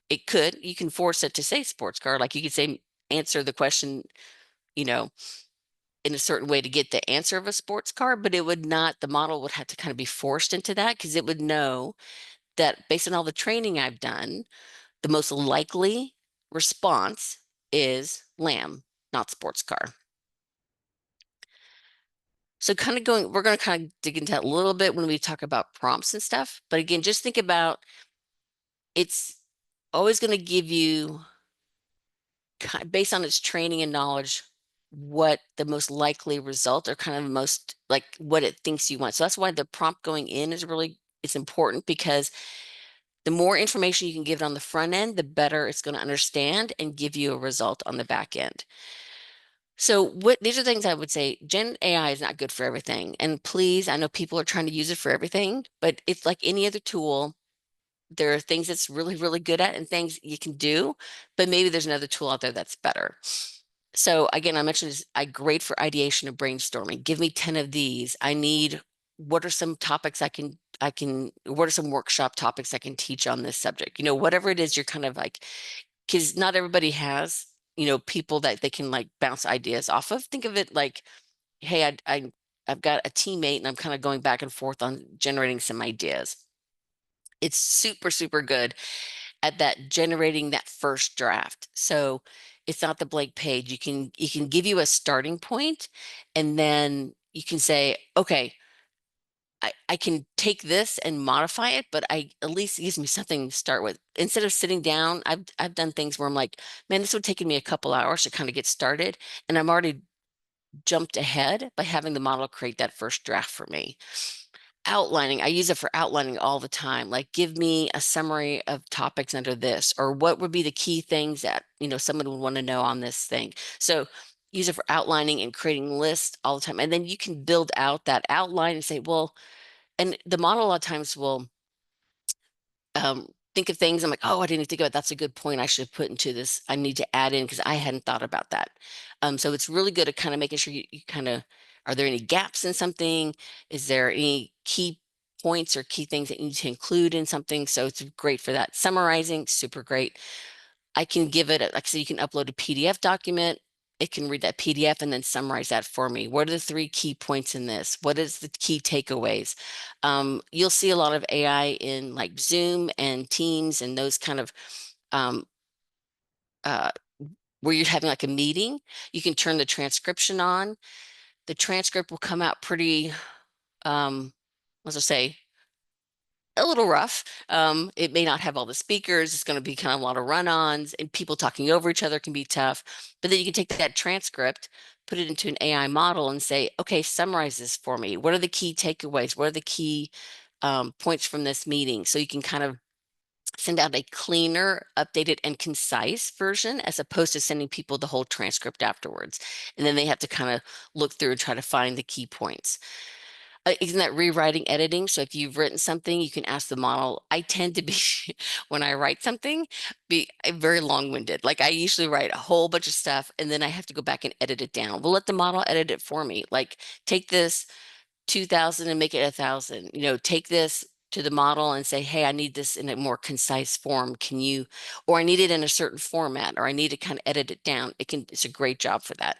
It could, you can force it to say sports car. Like you could say, answer the question, you know, in a certain way to get the answer of a sports car, but it would not, the model would have to kind of be forced into that because it would know that based on all the training I've done, the most likely response is lamb, not sports car. So we're going to kind of dig into that a little bit when we talk about prompts and stuff. But again, just think about it's always going to give you, based on its training and knowledge, what the most likely result or kind of the most like what it thinks you want. So that's why the prompt going in is it's important because the more information you can give it on the front end, the better it's going to understand and give you a result on the back end. So these are things I would say, Gen AI is not good for everything. And please, I know people are trying to use it for everything, but it's like any other tool. There are things it's really, really good at and things you can do, but maybe there's another tool out there that's better. So again, I mentioned this, great for ideation and brainstorming. Give me 10 of these. What are some topics what are some workshop topics I can teach on this subject? Whatever it is, you're kind of like, because not everybody has, people that they can like bounce ideas off of. Think of it like, hey, I've got a teammate and I'm kind of going back and forth on generating some ideas. It's super, super good at that generating that first draft. So it's not the blank page. You can give you a starting point and then you can say, okay, I can take this and modify it, but at least it gives me something to start with. Instead of sitting down, I've done things where I'm like, man, this would take me a couple hours to kind of get started. And I'm already jumped ahead by having the model create that first draft for me. Outlining, I use it for outlining all the time. Like, give me a summary of topics under this, or what would be the key things that, someone would want to know on this thing. So use it for outlining and creating lists all the time. And then you can build out that outline and say, well, and the model a lot of times will think of things. I'm like, oh, I didn't think about that's a good point. I should put into this. I need to add in because I hadn't thought about that. So it's really good at kind of making sure you kind of, are there any gaps in something? Is there any key points or key things that you need to include in something? So it's great for that. Summarizing, super great. I can give it, like I said, you can upload a PDF document. It can read that PDF and then summarize that for me. What are the 3 key points in this? What is the key takeaways? You'll see a lot of AI in like Zoom and Teams and those kind of um, uh, where you're having like a meeting, you can turn the transcription on. The transcript will come out pretty, let's just say, a little rough. It may not have all the speakers. It's going to be kind of a lot of run-ons, and people talking over each other can be tough. But then you can take that transcript, put it into an AI model and say, okay, summarize this for me. What are the key takeaways? What are the key points from this meeting? So you can kind of send out a cleaner, updated, and concise version as opposed to sending people the whole transcript afterwards. And then they have to kind of look through and try to find the key points. Isn't that rewriting editing? So if you've written something, you can ask the model. I tend to be, when I write something, be very long-winded. Like I usually write a whole bunch of stuff and then I have to go back and edit it down. We'll let the model edit it for me. Like take this 2,000 and make it 1,000. Take this to the model and say, hey, I need this in a more concise form. Can you, or I need it in a certain format, or I need to kind of edit it down. It's a great job for that.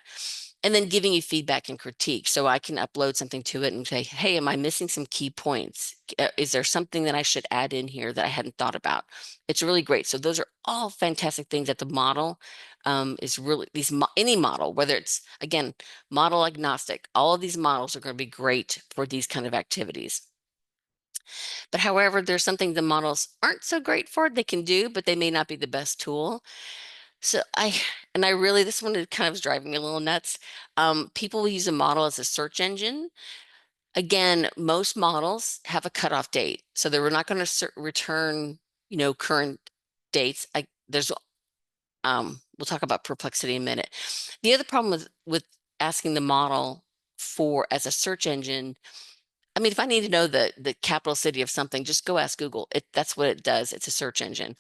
And then giving you feedback and critique. So I can upload something to it and say, hey, am I missing some key points? Is there something that I should add in here that I hadn't thought about? It's really great. So those are all fantastic things that the model is really, any model, whether it's, again, model agnostic, all of these models are going to be great for these kind of activities. But however, there's something the models aren't so great for, they can do, but they may not be the best tool. So I really, this one kind of is driving me a little nuts. People will use a model as a search engine. Again, most models have a cutoff date, so they're not going to return, current dates. We'll talk about perplexity in a minute. The other problem with asking the model for as a search engine, I mean, if I need to know the capital city of something, just go ask Google. That's what it does. It's a search engine.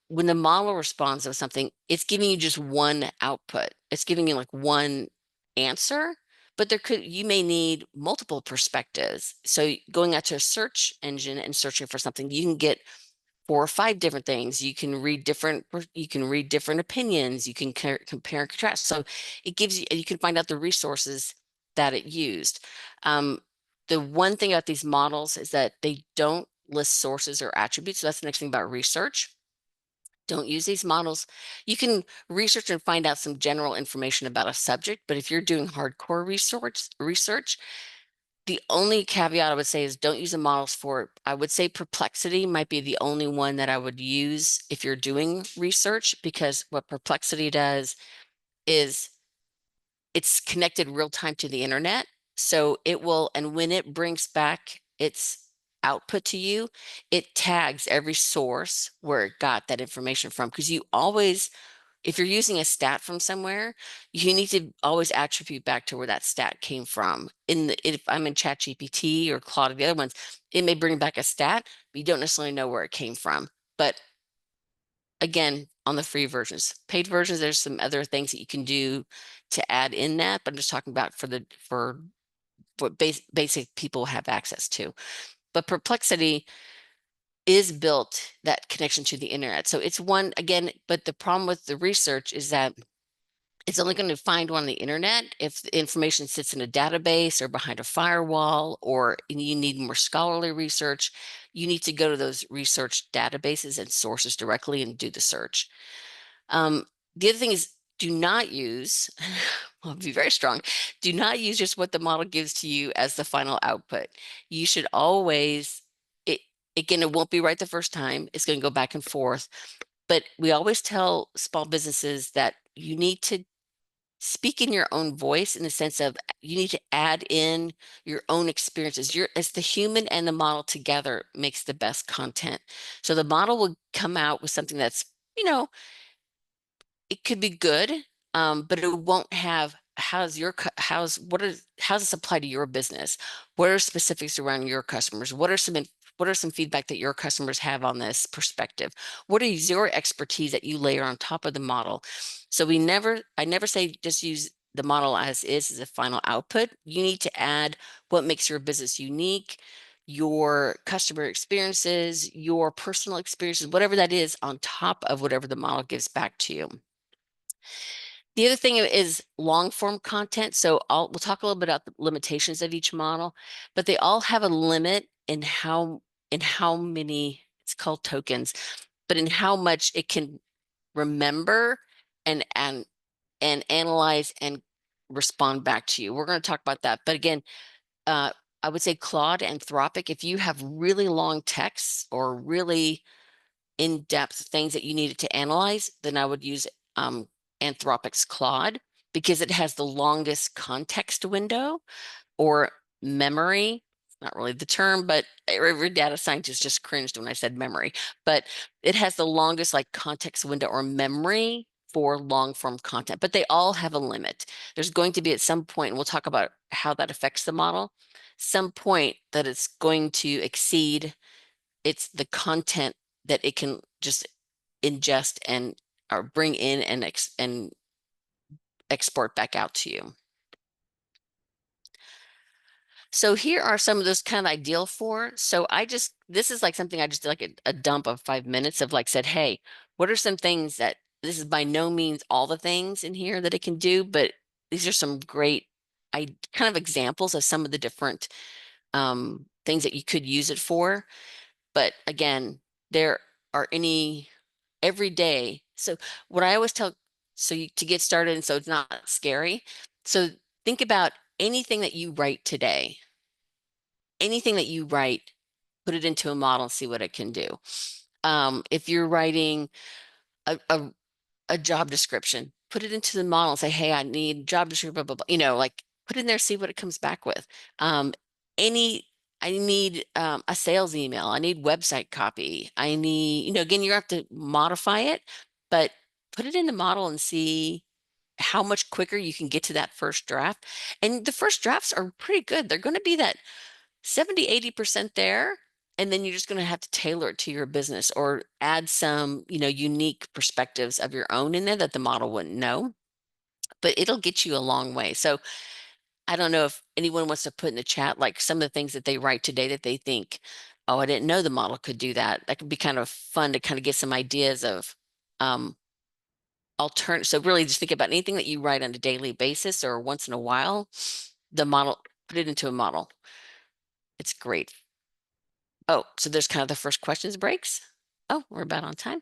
When the model responds with something, it's giving you just one output. It's giving you like one answer, but you may need multiple perspectives. So going out to a search engine and searching for something, you can get 4 or 5 different things. You can read different opinions. You can compare and contrast. So you can find out the resources that it used. The one thing about these models is that they don't list sources or attributes. So that's the next thing about research. Don't use these models. You can research and find out some general information about a subject, but if you're doing hardcore research, the only caveat I would say is don't use the models for, I would say perplexity might be the only one that I would use if you're doing research, because what perplexity does is it's connected real time to the internet. So it will, and when it brings back its output to you, it tags every source where it got that information from. Because you always, if you're using a stat from somewhere, you need to always attribute back to where that stat came from. If I'm in ChatGPT or Claude or the other ones, it may bring back a stat, but you don't necessarily know where it came from. But again, on the free versions, paid versions, there's some other things that you can do to add in that, but I'm just talking about for what basic people have access to. But Perplexity is built that connection to the internet. So it's one, again, but the problem with the research is that it's only going to find one on the internet if the information sits in a database or behind a firewall, or you need more scholarly research. You need to go to those research databases and sources directly and do the search. The other thing is, do not use, I'll be very strong, do not use just what the model gives to you as the final output. You should always, again, it won't be right the first time. It's going to go back and forth. But we always tell small businesses that you need to speak in your own voice, in the sense of you need to add in your own experiences. As the human and the model together makes the best content. So the model will come out with something that's, it could be good, but it won't have how's this apply to your business? What are specifics around your customers? What are some feedback that your customers have on this perspective? What is your expertise that you layer on top of the model? So I never say just use the model as is as a final output. You need to add what makes your business unique, your customer experiences, your personal experiences, whatever that is, on top of whatever the model gives back to you. The other thing is long form content. So we'll talk a little bit about the limitations of each model, but they all have a limit in how many, it's called tokens, but in how much it can remember and analyze and respond back to you. We're going to talk about that. But again, I would say Claude, Anthropic, if you have really long texts or really in-depth things that you needed to analyze, then I would use Anthropic's Claude because it has the longest context window or memory. Not really the term, but every data scientist just cringed when I said memory. But it has the longest like context window or memory for long form content, but they all have a limit. There's going to be at some point, and we'll talk about how that affects the model, some point that it's going to exceed the content that it can just ingest and or bring in and export back out to you. So here are some of those kind of ideal for. So this is like something I just did like a dump of 5 minutes of like said, hey, what are some things that this is by no means all the things in here that it can do, but these are some great kind of examples of some of the different things that you could use it for. But again, there are any every day. So what I always tell, to get started and so it's not scary. So think about anything that you write today, anything that you write, put it into a model and see what it can do. If you're writing a job description, put it into the model and say, hey, I need job description, blah, blah, blah. Like put it in there, see what it comes back with. I need a sales email. I need website copy. I need, again, you have to modify it, but put it in the model and see how much quicker you can get to that first draft. And the first drafts are pretty good. They're going to be that 70, 80% there. And then you're just going to have to tailor it to your business or add some, unique perspectives of your own in there that the model wouldn't know, but it'll get you a long way. So I don't know if anyone wants to put in the chat, like some of the things that they write today that they think, oh, I didn't know the model could do that. That could be kind of fun to kind of get some ideas of alternative. So really just think about anything that you write on a daily basis or once in a while, the model, put it into a model. It's great. Oh, so there's kind of the first questions breaks. Oh, we're about on time.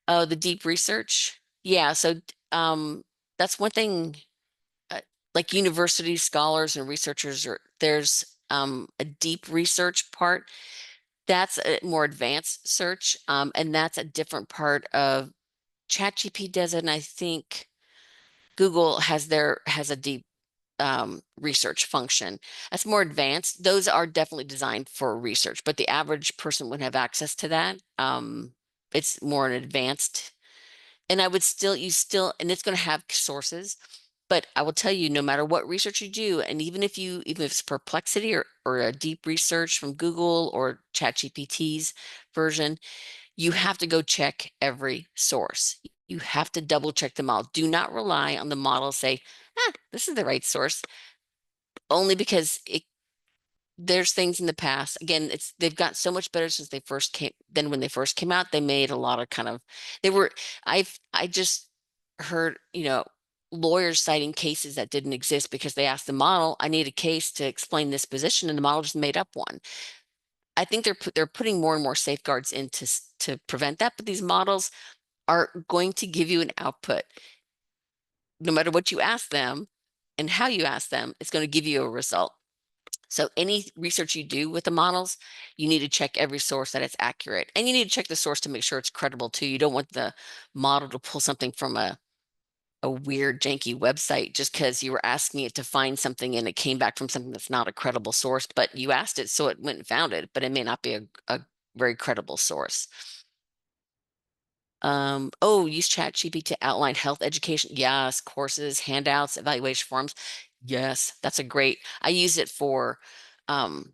Oh, the deep research. Yeah, so that's one thing, like university scholars and researchers there's a deep research part. That's a more advanced search. And that's a different part of ChatGPT does it. And I think Google has a deep research function. That's more advanced. Those are definitely designed for research, but the average person wouldn't have access to that. It's more an advanced, and I would still, and it's going to have sources, but I will tell you, no matter what research you do, and even if it's Perplexity or a deep research from Google or ChatGPT's version, you have to go check every source. You have to double check them all. Do not rely on the model, say, this is the right source, only because there's things in the past. Again, they've got so much better since when they first came out. They made a lot of I just heard, lawyers citing cases that didn't exist because they asked the model, I need a case to explain this position, and the model just made up one. I think they're putting more and more safeguards in to prevent that, but these models are going to give you an output. No matter what you ask them and how you ask them, it's going to give you a result. So any research you do with the models, you need to check every source that it's accurate. And you need to check the source to make sure it's credible too. You don't want the model to pull something from a weird janky website just because you were asking it to find something and it came back from something that's not a credible source, but you asked it, so it went and found it, but it may not be a very credible source. Use ChatGPT to outline health education. Yes, courses, handouts, evaluation forms. Yes, that's I use it for, when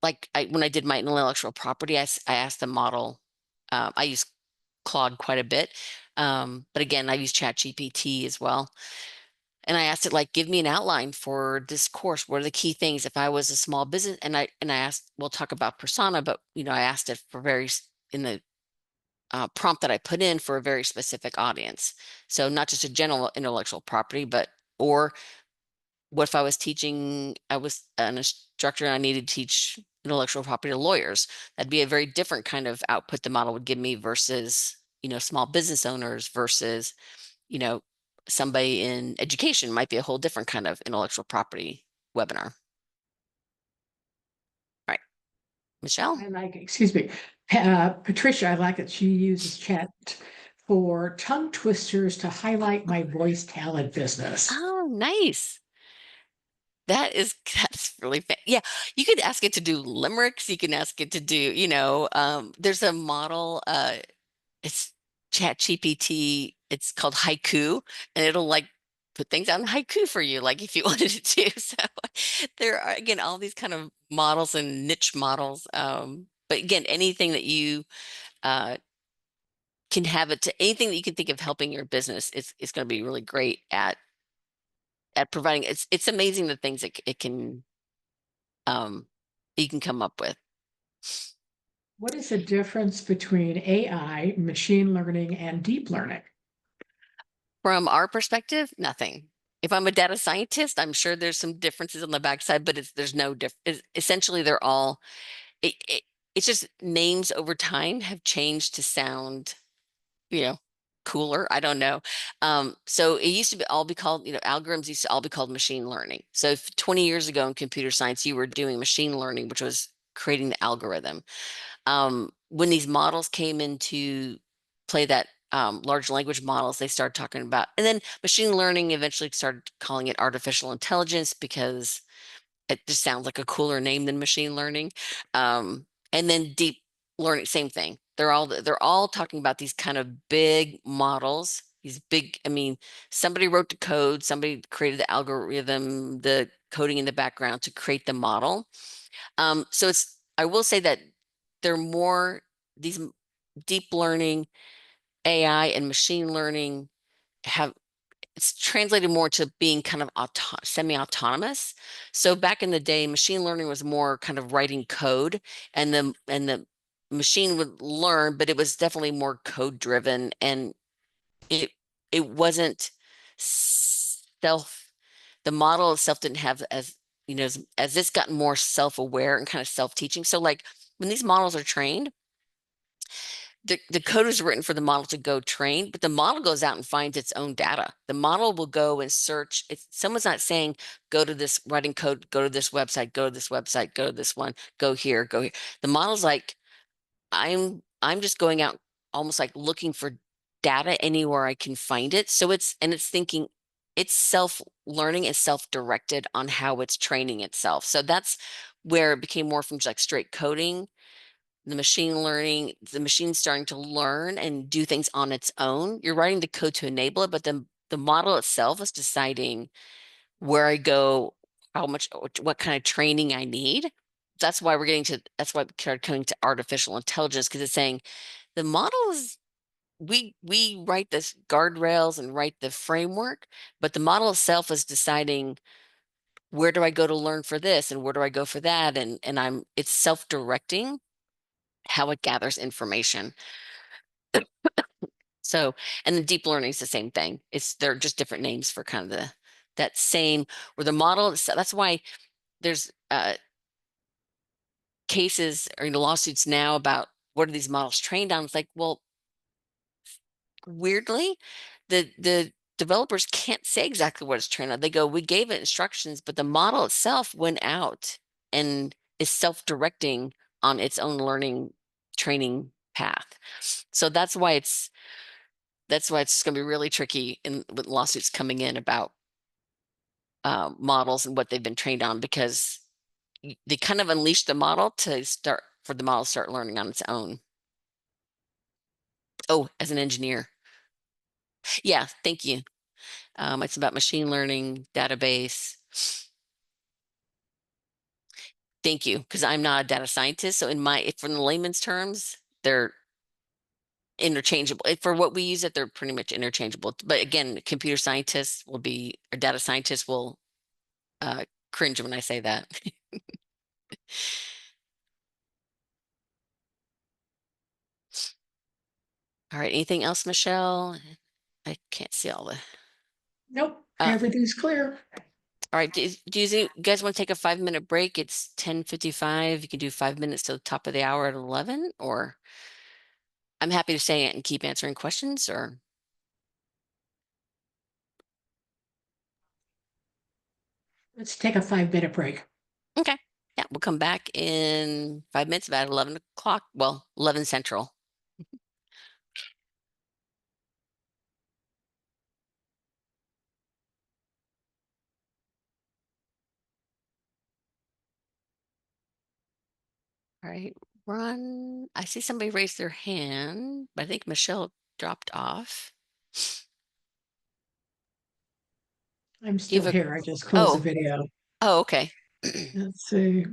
I did my intellectual property, I asked the model, I use Claude quite a bit. But again, I use ChatGPT as well. And I asked it, like, give me an outline for this course. What are the key things? If I was a small business, and I asked, we'll talk about persona, but I asked it for in the prompt that I put in for a very specific audience. So not just a general intellectual property, or what if I was I was an instructor and I needed to teach intellectual property to lawyers? That'd be a very different kind of output the model would give me versus small business owners versus, you know, somebody in education might be a whole different kind of intellectual property webinar. All right, Michelle? I like, excuse me, Patricia, I like that she uses chat for tongue twisters to highlight my voice talent business. Oh, nice. That's really yeah. You could ask it to do limericks. You can ask it to do, there's a model, it's Chat GPT, it's called Haiku, and it'll like put things on haiku for you, like if you wanted it to. So there are again all these kind of models and niche models. But again, anything that you uh can have it to anything that you can think of helping your business is going to be really great at providing. It's amazing the things it can um you can come up with. What is the difference between AI, machine learning, and deep learning? From our perspective, nothing. If I'm a data scientist, I'm sure there's some differences on the backside, but there's no difference. Essentially, they're all it, it, it's just names over time have changed to sound, you know, cooler. I don't know. So it used to all be called, algorithms used to all be called machine learning. So if 20 years ago in computer science, you were doing machine learning, which was creating the algorithm. When these models came into play, that large language models, they started talking about, and then machine learning eventually started calling it artificial intelligence because it just sounds like a cooler name than machine learning. And then deep learning, same thing. They're all talking about these kind of big models. These big, I mean, somebody wrote the code, somebody created the algorithm, the coding in the background to create the model. So I will say that they're more these deep learning, AI and machine learning have it's translated more to being kind of semi-autonomous. So back in the day, machine learning was more kind of writing code, and the machine would learn, but it was definitely more code driven, and it it wasn't self. The model itself didn't have as it's gotten more self-aware and kind of self-teaching. So like when these models are trained, the code is written for the model to go train, but the model goes out and finds its own data. The model will go and search. If someone's not saying, go to this writing code, go to this website, go to this website, go to this one, go here, go here. The model's like, I'm just going out almost like looking for data anywhere I can find it. So it's thinking it's self-learning and self-directed on how it's training itself. So that's where it became more from just like straight coding, the machine learning, the machine's starting to learn and do things on its own. You're writing the code to enable it, but then the model itself is deciding where I go, how much, what kind of training I need. That's why we started coming to artificial intelligence, because it's saying the model is, we write this guardrails and write the framework, but the model itself is deciding where do I go to learn for this and where do I go for that, and it's self-directing how it gathers information. So, and the deep learning is the same thing. They're just different names for kind of that same, where the model, so that's why there's cases or lawsuits now about what are these models trained on. It's like, well, weirdly, the developers can't say exactly what it's trained on. They go, we gave it instructions, but the model itself went out and is self-directing on its own learning training path. So that's why it's just going to be really tricky with lawsuits coming in about models and what they've been trained on, because they kind of unleash the model for the model to start learning on its own. Oh, as an engineer. Yeah, thank you. It's about machine learning, database. Thank you, because I'm not a data scientist. So from the layman's terms, they're interchangeable. For what we use it, they're pretty much interchangeable. But again, computer scientists or data scientists will cringe when I say that. All right. Anything else, Michelle? I can't see all the. Nope, Uh, everything's clear. all right. Do you guys want to take a 5-minute break? It's 10:55. You can do 5 minutes to the top of the hour at 11, or I'm happy to stay and keep answering questions or. Let's take a 5-minute break. Okay. Yeah, we'll come back in 5 minutes, about 11 o'clock. Well, 11 Central. All right, Ron, I see somebody raise their hand, but I think Michelle dropped off. I'm Do you still have a, here. I just closed the oh, video. oh, okay. Let's see.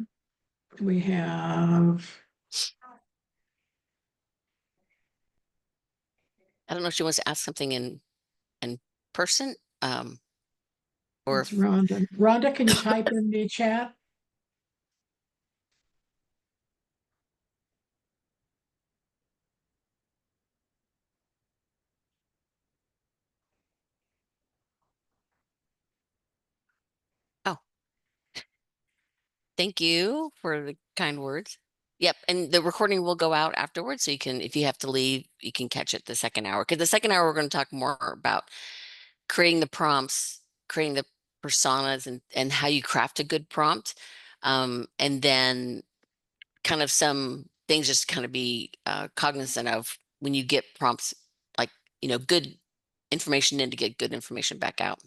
We have, I don't know if she wants to ask something in person, or it's if, Rhonda. Rhonda, can you type in the chat? oh, thank you for the kind words. Yep, and the recording will go out afterwards, so you can, if you have to leave, you can catch it the second hour. Because the second hour, we're going to talk more about creating the prompts, creating the personas, and how you craft a good prompt. And then kind of some things just kind of be cognizant of when you get prompts, like, good information in to get good information back out.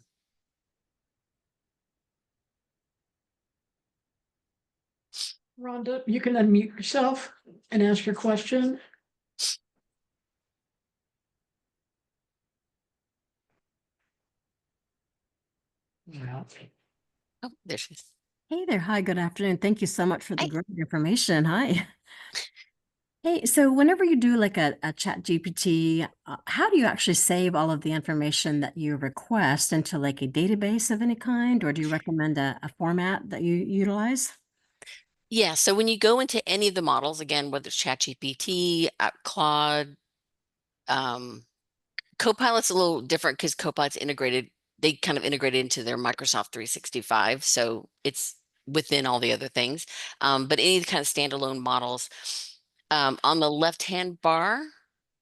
Rhonda, you can unmute yourself and ask your question. Well, Oh, there she is. Hey there. Hi, good afternoon. Thank you so much for the Hi. great information. Hi. Hey, so whenever you do like a chat GPT, how do you actually save all of the information that you request into like a database of any kind, or do you recommend a format that you utilize? Yeah, so when you go into any of the models, again, whether it's ChatGPT, Claude, um, Copilot's a little different because Copilot's integrated, they kind of integrated into their Microsoft 365. So it's within all the other things. But any kind of standalone models, on the left-hand bar,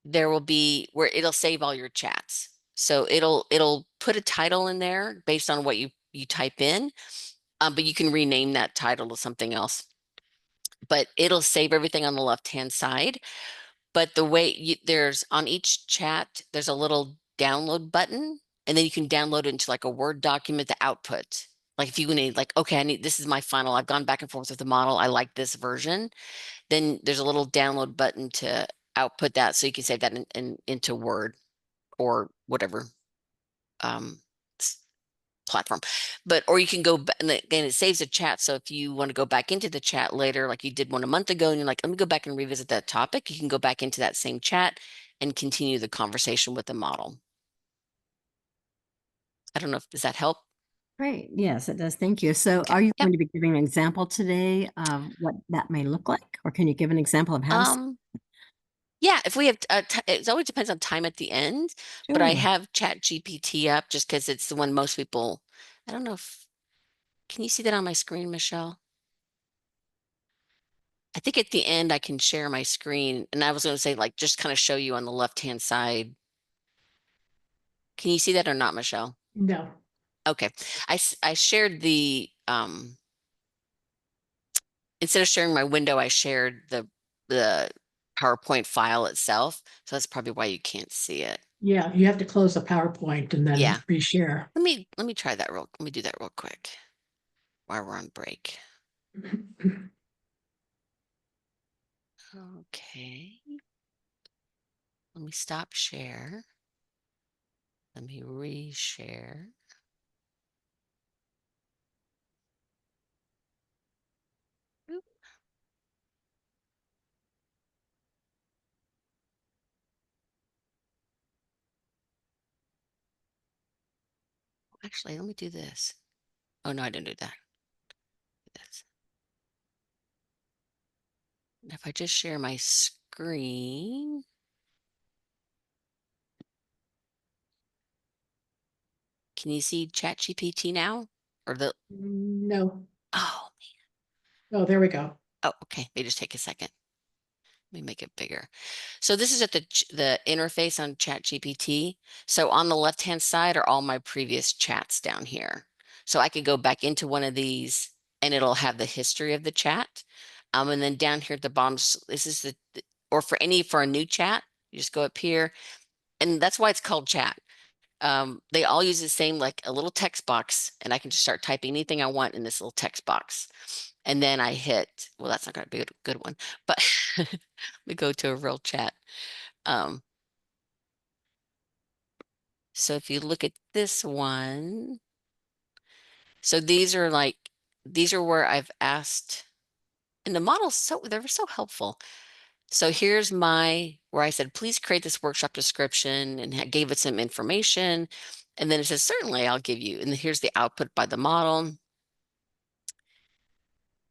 there will be where it'll save all your chats. So it'll put a title in there based on what you type in, but you can rename that title to something else. But it'll save everything on the left-hand side. But the way there's on each chat, there's a little download button, and then you can download it into like a Word document, the output. Like if you need, like, okay, this is my final, I've gone back and forth with the model, I like this version, then there's a little download button to output that so you can save that into Word or whatever um, platform. But or you can go back and it saves a chat. So if you want to go back into the chat later, like you did one a month ago, and you're like, let me go back and revisit that topic, you can go back into that same chat and continue the conversation with the model. I don't know if does that help? Great. Yes, it does. Thank you. So Okay. are you Yep. going to be giving an example today of what that may look like? Or can you give an example of how to? Yeah, if we have, it always depends on time at the end, but I Sure. have Chat GPT up just because it's the one most people, I don't know if, can you see that on my screen, Michelle? I think at the end I can share my screen, and I was going to say, like, just kind of show you on the left-hand side. Can you see that or not, Michelle? no. Okay. I shared the, instead of sharing my window, I shared the PowerPoint file itself. So that's probably why you can't see it. Yeah, you have to close the PowerPoint and then Yeah. reshare. Let me try that let me do that real quick while we're on break. Okay. Let me stop share. Let me reshare. Oop. Actually, let me do this. Oh no, I didn't do that. That's, if I just share my screen, can you see ChatGPT now? Or the, No. oh, Oh, there we go. oh, okay. They just take a second. Let me make it bigger. So this is at the interface on ChatGPT. So on the left-hand side are all my previous chats down here. So I could go back into one of these and it'll have the history of the chat. And then down here at the bottom, this is or for a new chat, you just go up here, and that's why it's called chat. They all use the same, like a little text box, and I can just start typing anything I want in this little text box. And then I hit, well, that's not going to be a good one, but let me go to a real chat. Um, so if you look at this one, so these are where I've asked, and the models, they're so helpful. So here's where I said, please create this workshop description, and gave it some information. And then it says, certainly I'll give you, and here's the output by the model.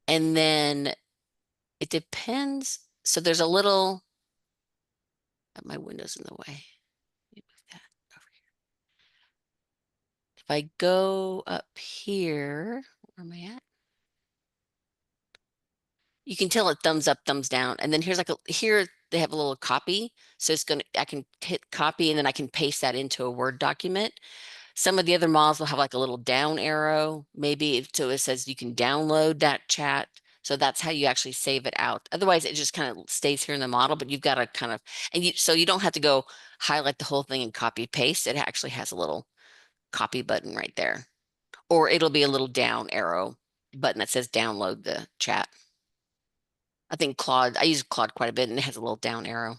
And then it depends. So there's a little, my window's in the way. Move that over here. If I go up here, where am I at? You can tell it thumbs up, thumbs down. And then here's here they have a little copy. So I can hit copy and then I can paste that into a Word document. Some of the other models will have like a little down arrow, maybe, so it says you can download that chat. So that's how you actually save it out. Otherwise, it just kind of stays here in the model, but you've got to kind of, so you don't have to go highlight the whole thing and copy paste. It actually has a little copy button right there, or it'll be a little down arrow button that says download the chat. I use Claude quite a bit, and it has a little down arrow.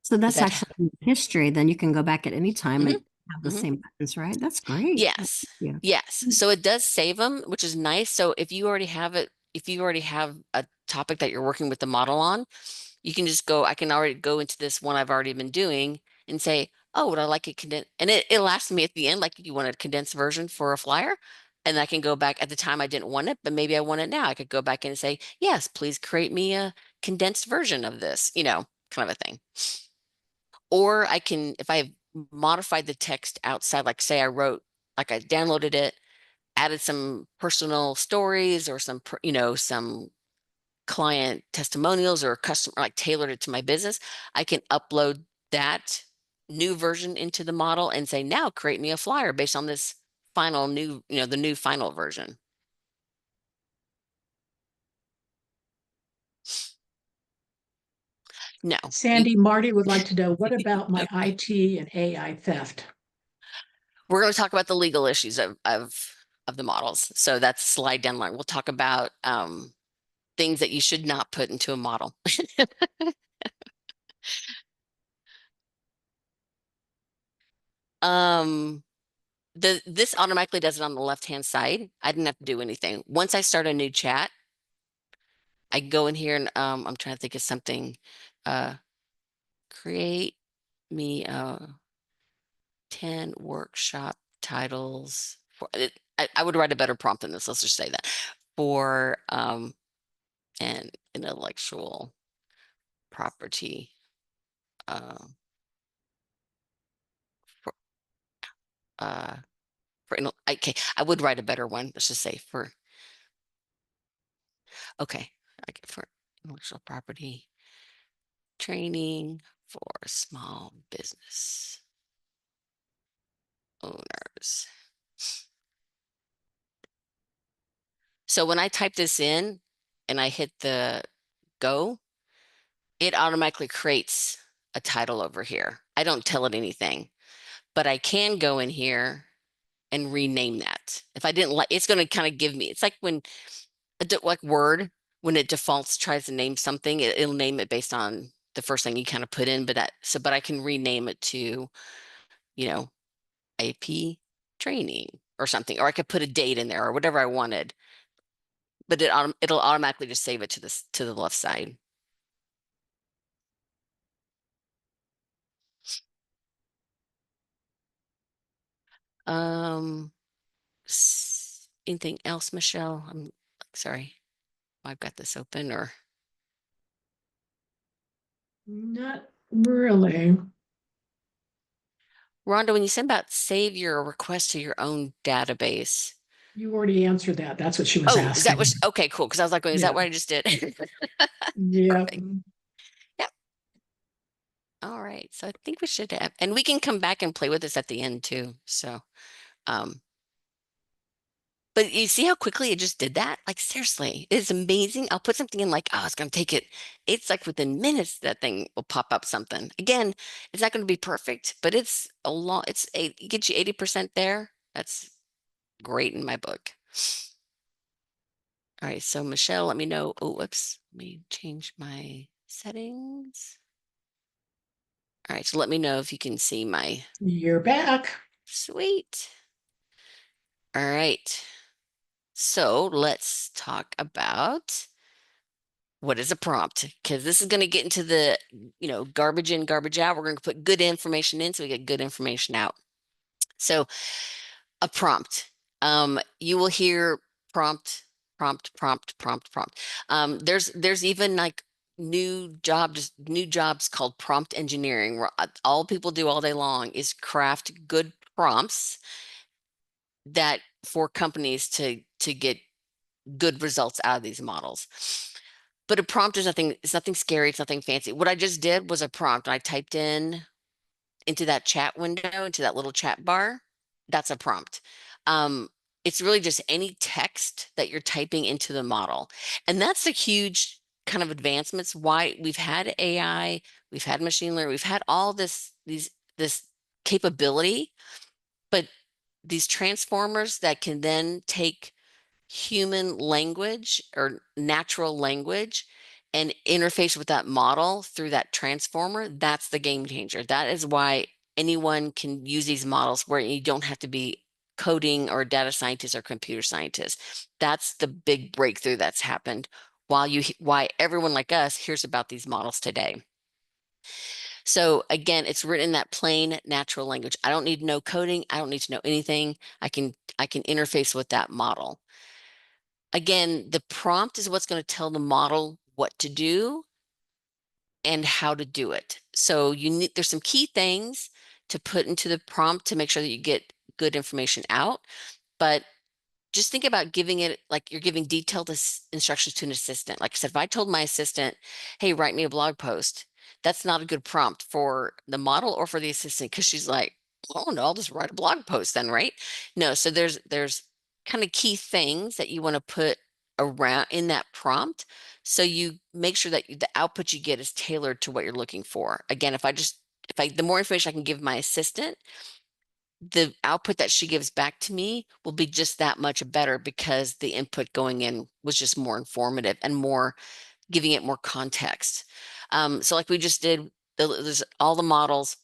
So that's That actually history. Then you can go back at any time Mhm. and have the Mhm. same buttons, right? That's great. Yes. Yeah. Yes. So it does save them, which is nice. So if you already have a topic that you're working with the model on, you can just I can already go into this one I've already been doing and say, oh, would I like it condensed? And it'll ask me at the end, like, you want a condensed version for a flyer? And I can go back. At the time I didn't want it, but maybe I want it now. I could go back in and say, yes, please create me a condensed version of this, kind of a thing. Or I can, if I've modified the text outside, like say I downloaded it, added some personal stories or some client testimonials or customer, like tailored it to my business, I can upload that new version into the model and say, now create me a flyer based on this final the new final version. No. Sandy, Marty would like to know, what about my IT and AI theft? We're going to talk about the legal issues of the models. So that's slide down line. We'll talk about things that you should not put into a model. This automatically does it on the left-hand side. I didn't have to do anything. Once I start a new chat, I go in here and I'm trying to think of something. Create me 10 workshop titles for it. I would write a better prompt than this. Let's just say that for an intellectual property uh, for uh okay, I would write a better one. Let's just say okay, for intellectual property training for small business owners. So when I type this in and I hit the go, it automatically creates a title over here. I don't tell it anything, but I can go in here and rename that. If I didn't like, it's going to kind of give me, it's like when, like Word, when it defaults tries to name something, it'll name it based on the first thing you kind of put in, but I can rename it to, AP training or something, or I could put a date in there or whatever I wanted, but it'll automatically just save it to the left side. Um, anything else, Michelle? I'm sorry, I've got this open or. Not really. Rhonda, when you send about save your request to your own database, You already answered that. That's what she was Oh, is that asking. was okay, cool. Because I was like, is Yeah. that what I just did? Yeah. Perfect. Yep. All right. So I think we should have, and we can come back and play with this at the end too. So, um, but you see how quickly it just did that? Like seriously, it's amazing. I'll put something in like, oh, it's gonna take it. It's like within minutes that thing will pop up something. Again, it's not gonna be perfect, but it's a lot. It gets you 80% there. That's great in my book. All right, so Michelle, let me know. Oh, whoops. Let me change my settings. All right, so let me know if you can see my You're back. sweet. All right. So let's talk about what is a prompt, because this is going to get into the, garbage in, garbage out. We're going to put good information in so we get good information out. So a prompt. You will hear prompt, prompt, prompt, prompt, prompt. There's even like new jobs called prompt engineering, where all people do all day long is craft good prompts that for companies to get good results out of these models. But a prompt is nothing, it's nothing scary, it's nothing fancy. What I just did was a prompt. I typed in into that chat window, into that little chat bar. That's a prompt. Um, it's really just any text that you're typing into the model. And that's a huge kind of advancements why we've had AI, we've had machine learning, we've had all this capability, but these transformers that can then take human language or natural language and interface with that model through that transformer, that's the game changer. That is why anyone can use these models where you don't have to be coding or data scientist or computer scientist. That's the big breakthrough that's happened why everyone like us hears about these models today. So again, it's written in that plain natural language. I don't need to know coding. I don't need to know anything. I can interface with that model. Again, the prompt is what's going to tell the model what to do and how to do it. So there's some key things to put into the prompt to make sure that you get good information out. But just think about giving it like you're giving detailed instructions to an assistant. Like I said, if I told my assistant, hey, write me a blog post, that's not a good prompt for the model or for the assistant because she's like, oh no, I'll just write a blog post then, right? No, so there's kind of key things that you want to put around in that prompt. So you make sure that the output you get is tailored to what you're looking for. Again, the more information I can give my assistant, the output that she gives back to me will be just that much better because the input going in was just more informative and more giving it more context. So like we just did, there's all the models.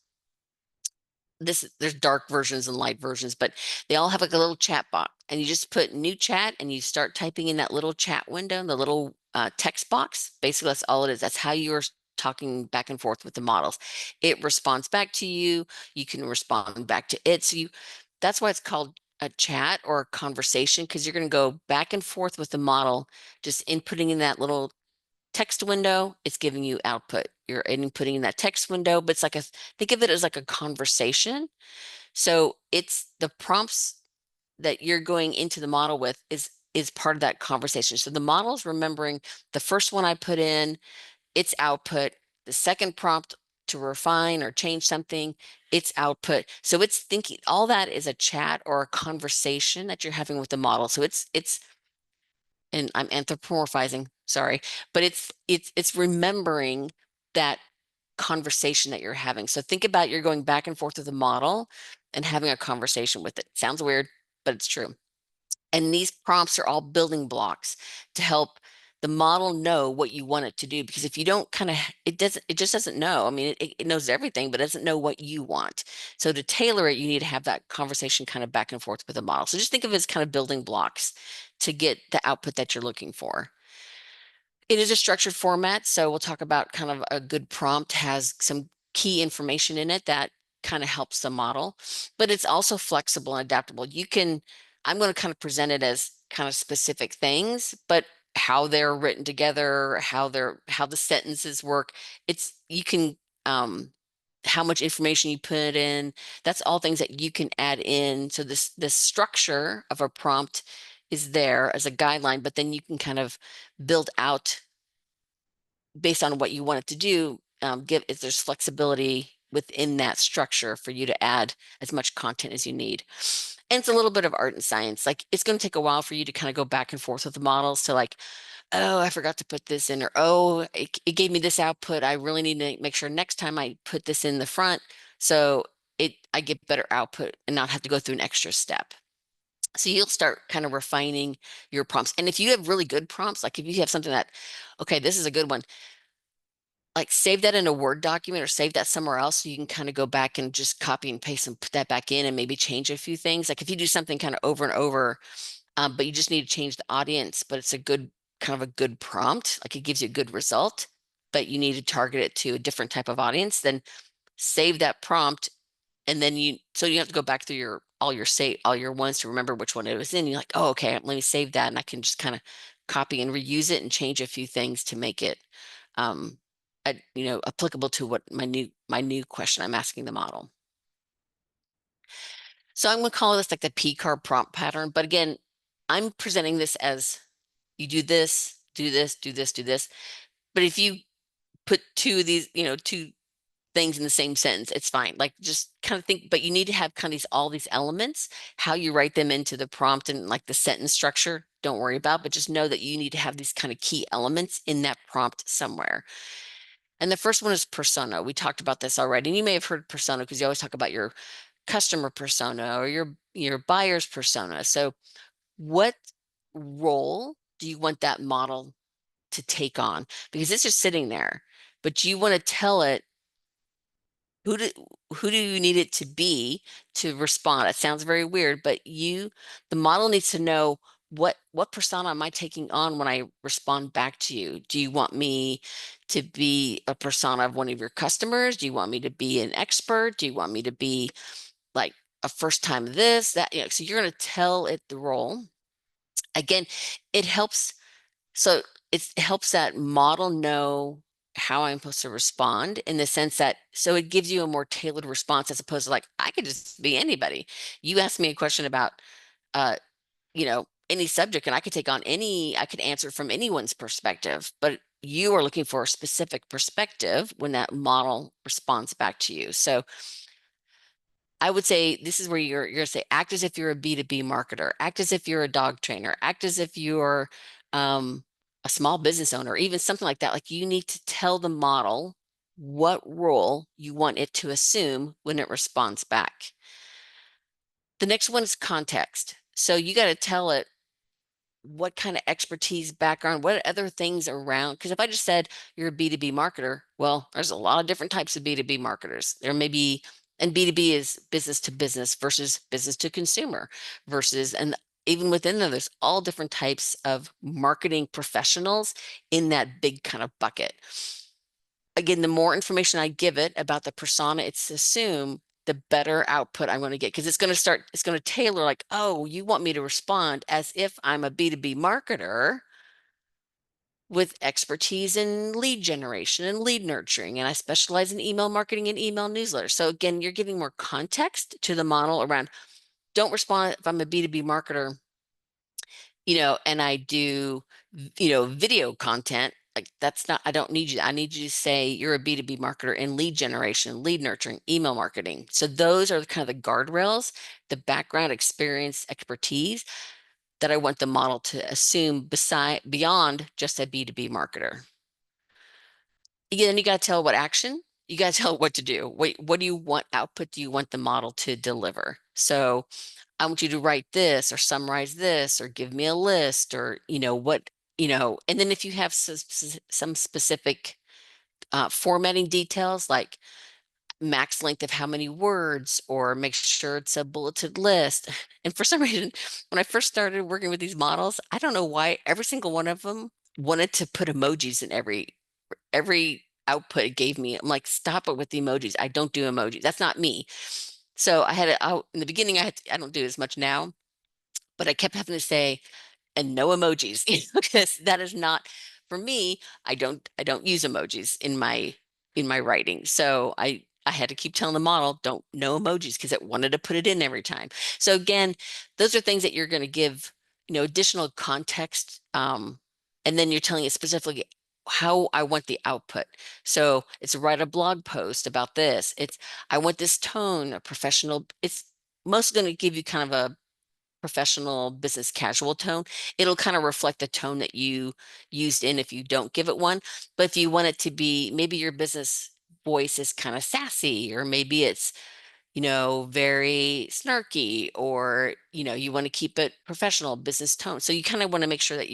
There's dark versions and light versions, but they all have like a little chat box, and you just put new chat and you start typing in that little chat window, the little text box. Basically, that's all it is. That's how you're talking back and forth with the models. It responds back to you. You can respond back to it. That's why it's called a chat or a conversation, because you're going to go back and forth with the model, just inputting in that little text window, it's giving you output. You're inputting in that text window, but think of it as like a conversation. So it's the prompts that you're going into the model with is part of that conversation. So the model is remembering the first one I put in, its output, the second prompt to refine or change something, its output. So it's thinking all that is a chat or a conversation that you're having with the model. So it's and I'm anthropomorphizing, sorry, but it's remembering that conversation that you're having. So think about you're going back and forth with the model and having a conversation with it. Sounds weird, but it's true. And these prompts are all building blocks to help the model know what you want it to do. Because if you don't it just doesn't know. I mean, it knows everything, but it doesn't know what you want. So to tailor it, you need to have that conversation kind of back and forth with the model. So just think of it as kind of building blocks to get the output that you're looking for. It is a structured format, so we'll talk about kind of a good prompt has some key information in it that kind of helps the model, but it's also flexible and adaptable. I'm going to kind of present it as kind of specific things, but how they're written together, how the sentences work, you can how much information you put in. That's all things that you can add in. So this structure of a prompt is there as a guideline, but then you can kind of build out based on what you want it to do. Give if there's flexibility within that structure for you to add as much content as you need. And it's a little bit of art and science. Like it's going to take a while for you to kind of go back and forth with the models to like, oh, I forgot to put this in, or oh, it gave me this output. I really need to make sure next time I put this in the front so I get better output and not have to go through an extra step. So you'll start kind of refining your prompts. And if you have really good prompts, like if you have something that, okay, this is a good one, like save that in a Word document or save that somewhere else so you can kind of go back and just copy and paste and put that back in and maybe change a few things. Like if you do something kind of over and over, but you just need to change the audience, but it's a good kind of a good prompt, like it gives you a good result, but you need to target it to a different type of audience, then save that prompt. And then so you have to go back through all your ones to remember which one it was in. You're like, oh, okay, let me save that. And I can just kind of copy and reuse it and change a few things to make it, um, applicable to what my new question I'm asking the model. So I'm going to call this like the P-card prompt pattern. But again, I'm presenting this as you do this, do this, do this, do this. But if you put two of these, two things in the same sentence, it's fine. Like just kind of think, but you need to have kind of all these elements, how you write them into the prompt and like the sentence structure, don't worry about, but just know that you need to have these kind of key elements in that prompt somewhere. And the first one is persona. We talked about this already. And you may have heard persona because you always talk about your customer persona or your buyer's persona. So what role do you want that model to take on? Because it's just sitting there, but you want to tell it who do you need it to be to respond? It sounds very weird, but the model needs to know what persona am I taking on when I respond back to you? Do you want me to be a persona of one of your customers? Do you want me to be an expert? Do you want me to be like a first time this, that, so you're going to tell it the role. Again, it helps. So it helps that model know how I'm supposed to respond in the sense that, so it gives you a more tailored response as opposed to like, I could just be anybody. You ask me a question about, uh, any subject and I could answer from anyone's perspective, but you are looking for a specific perspective when that model responds back to you. So I would say this is where you're going to say, act as if you're a B2B marketer, act as if you're a dog trainer, act as if you're a small business owner, even something like that. Like you need to tell the model what role you want it to assume when it responds back. The next one is context. So you got to tell it what kind of expertise, background, what other things around. Because if I just said you're a B2B marketer, well, there's a lot of different types of B2B marketers. There may be, and B2B is business to business versus business to consumer versus, and even within them, there's all different types of marketing professionals in that big kind of bucket. Again, the more information I give it about the persona it's assumed, the better output I'm going to get because it's going to tailor like, oh, you want me to respond as if I'm a B2B marketer with expertise in lead generation and lead nurturing. And I specialize in email marketing and email newsletters. So again, you're giving more context to the model around, don't respond if I'm a B2B marketer, and I do, video content. Like that's not, I don't need you. I need you to say you're a B2B marketer in lead generation, lead nurturing, email marketing. So those are kind of the guardrails, the background experience, expertise that I want the model to assume beyond just a B2B marketer. Again, you got to tell what action, you got to tell what to do. Wait, what do you want output do you want the model to deliver? So I want you to write this or summarize this or give me a list or, and then if you have some specific formatting details like max length of how many words or make sure it's a bulleted list. And for some reason, when I first started working with these models, I don't know why every single one of them wanted to put emojis in every output it gave me. I'm like, stop it with the emojis. I don't do emojis. That's not me. So I had it out in the beginning. I don't do it as much now, but I kept having to say, and no emojis, because that is not for me. I don't use emojis in my writing. So I had to keep telling the model, don't, no emojis, because it wanted to put it in every time. So again, those are things that you're going to give, additional context. And then you're telling it specifically how I want the output. So it's write a blog post about this. I want this tone, a professional. It's most going to give you kind of a professional business casual tone. It'll kind of reflect the tone that you used in if you don't give it one. But if you want it to be, maybe your business voice is kind of sassy, or maybe it's, very snarky, or, you want to keep it professional business tone. So you kind of want to make sure that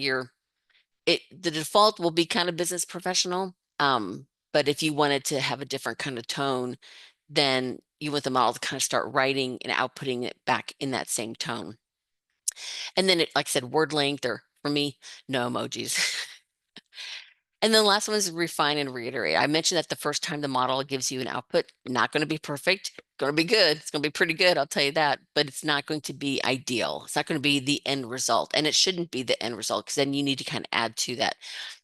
the default will be kind of business professional. But if you wanted to have a different kind of tone, then you want the model to kind of start writing and outputting it back in that same tone. And then like I said, word length, or for me, no emojis. And then the last one is refine and reiterate. I mentioned that the first time the model gives you an output, not going to be perfect, going to be good. It's going to be pretty good, I'll tell you that, but it's not going to be ideal. It's not going to be the end result, and it shouldn't be the end result, because then you need to kind of add to that.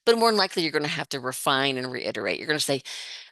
But more than likely, you're going to have to refine and reiterate. You're going to say,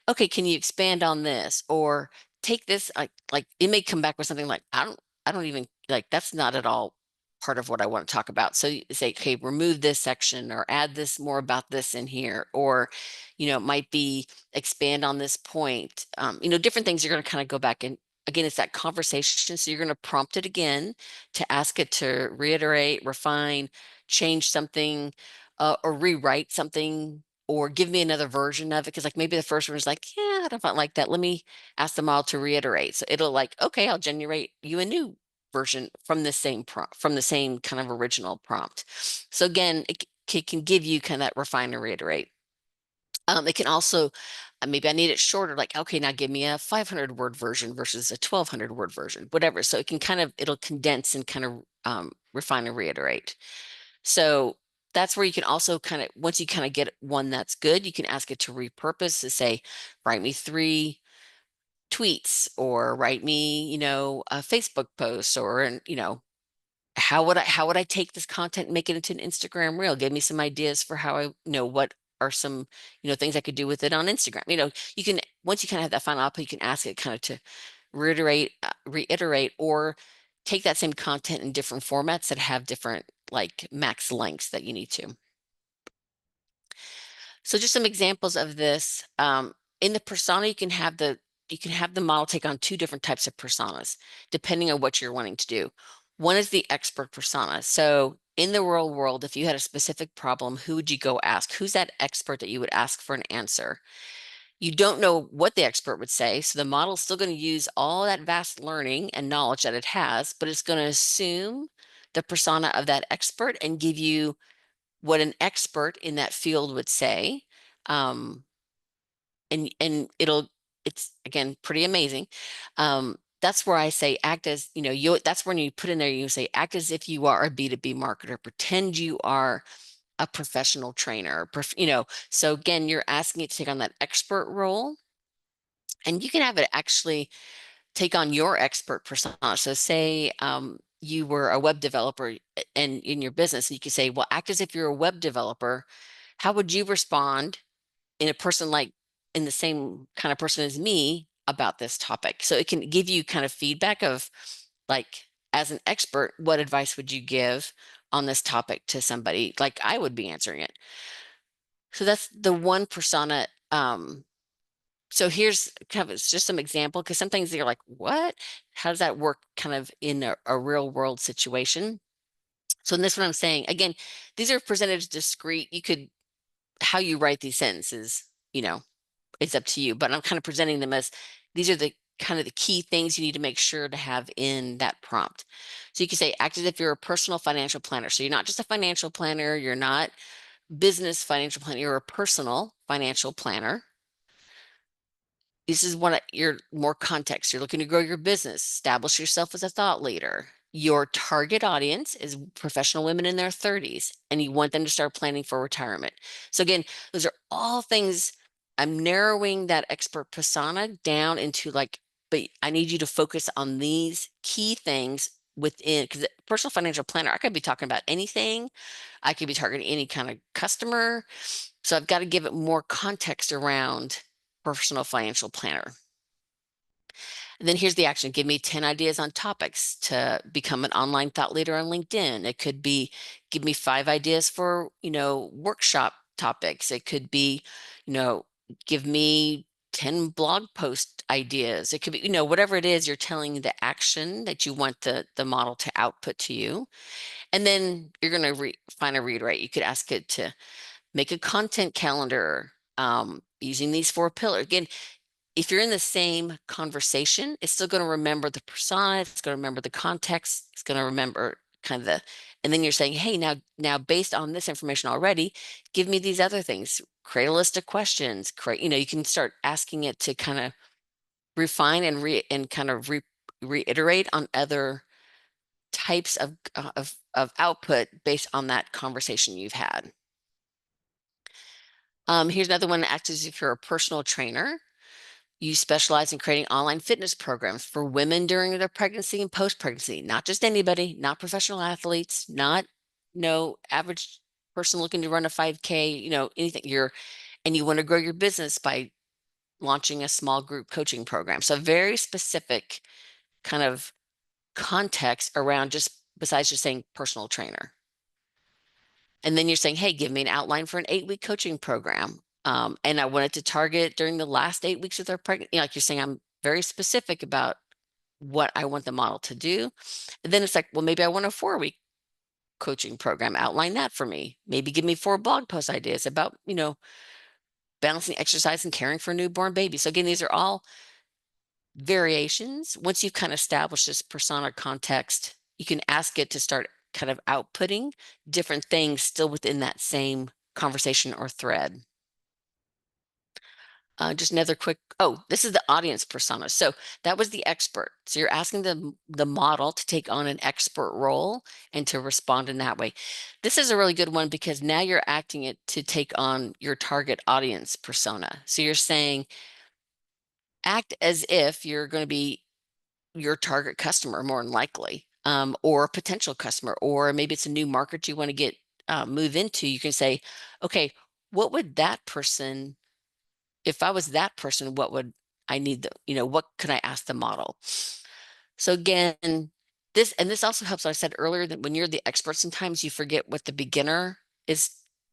okay, can you expand on this, or take this, like it may come back with something like, I don't even, like, that's not at all part of what I want to talk about. So you say, okay, remove this section, or add this more about this in here, or, it might be expand on this point. Different things you're going to kind of go back and, again, it's that conversation. So you're going to prompt it again to ask it to reiterate, refine, change something, or rewrite something, or give me another version of it. Because like maybe the first one is like, yeah, I don't like that. Let me ask the model to reiterate. So it'll like, okay, I'll generate you a new version from the same prompt, from the same kind of original prompt. So again, it can give you kind of that refine and reiterate. It can also, maybe I need it shorter, like, okay, now give me a 500 word version versus a 1200 word version, whatever. So it can kind of, it'll condense and kind of refine and reiterate. So that's where you can also kind of, once you kind of get one that's good, you can ask it to repurpose, to say, write me 3 tweets, or write me, a Facebook post, or, how would I take this content and make it into an Instagram reel? Give me some ideas for how what are some, things I could do with it on Instagram. You can, once you kind of have that final output, you can ask it kind of to reiterate, or take that same content in different formats that have different like max lengths that you need to. So just some examples of this. In the persona, you can have the model take on 2 different types of personas, depending on what you're wanting to do. One is the expert persona. So in the real world, if you had a specific problem, who would you go ask? Who's that expert that you would ask for an answer? You don't know what the expert would say, so the model is still going to use all that vast learning and knowledge that it has, but it's going to assume the persona of that expert and give you what an expert in that field would say. And it's again pretty amazing. That's where I say act as, that's when you put in there, you say act as if you are a B2B marketer, pretend you are a professional trainer, so again, you're asking it to take on that expert role, and you can have it actually take on your expert persona. So say you were a web developer and in your business, and you could say, well, act as if you're a web developer. How would you respond in a person like in the same kind of person as me about this topic? So it can give you kind of feedback of like, as an expert, what advice would you give on this topic to somebody like I would be answering it? So that's the one persona. So here's kind of, it's just some example, because sometimes you're like, what? How does that work kind of in a real world situation? So in this one, I'm saying, again, these are presented as discrete. How you write these sentences, it's up to you, but I'm kind of presenting them as, these are the kind of the key things you need to make sure to have in that prompt. So you can say, act as if you're a personal financial planner. So you're not just a financial planner, you're not business financial planner, you're a personal financial planner. This is you're more context. You're looking to grow your business, establish yourself as a thought leader. Your target audience is professional women in their 30s, and you want them to start planning for retirement. So again, those are all things. I'm narrowing that expert persona down into like, but I need you to focus on these key things within, because personal financial planner, I could be talking about anything. I could be targeting any kind of customer. So I've got to give it more context around personal financial planner. And then here's the action. Give me 10 ideas on topics to become an online thought leader on LinkedIn. It could be, give me 5 ideas for, workshop topics. It could be, give me 10 blog post ideas. It could be, whatever it is, you're telling the action that you want the model to output to you. And then you're going to find a reiterate. You could ask it to make a content calendar using these 4 pillars. Again, if you're in the same conversation, it's still going to remember the persona, it's going to remember the context, it's going to remember kind of and then you're saying, hey, now based on this information already, give me these other things, create a list of questions, you can start asking it to kind of refine and kind of reiterate on other types of output based on that conversation you've had. Here's another one that acts as if you're a personal trainer. You specialize in creating online fitness programs for women during their pregnancy and post-pregnancy, not just anybody, not professional athletes, not no average person looking to run a 5K, anything. And you want to grow your business by launching a small group coaching program. So very specific kind of context around just besides just saying personal trainer. And then you're saying, hey, give me an outline for an 8-week coaching program. And I wanted to target during the last 8 weeks of their pregnancy. Like you're saying, I'm very specific about what I want the model to do. And then it's like, well, maybe I want a 4-week coaching program. Outline that for me. Maybe give me 4 blog post ideas about, balancing exercise and caring for a newborn baby. So again, these are all variations. Once you've kind of established this persona context, you can ask it to start kind of outputting different things still within that same conversation or thread. Just another quick, this is the audience persona. So that was the expert. So you're asking the model to take on an expert role and to respond in that way. This is a really good one because now you're acting it to take on your target audience persona. So you're saying, act as if you're going to be your target customer more than likely, or a potential customer, or maybe it's a new market you want to get move into. You can say, okay, what would that person, if I was that person, what would I need what could I ask the model? So again, this also helps. I said earlier that when you're the expert, sometimes you forget what the beginner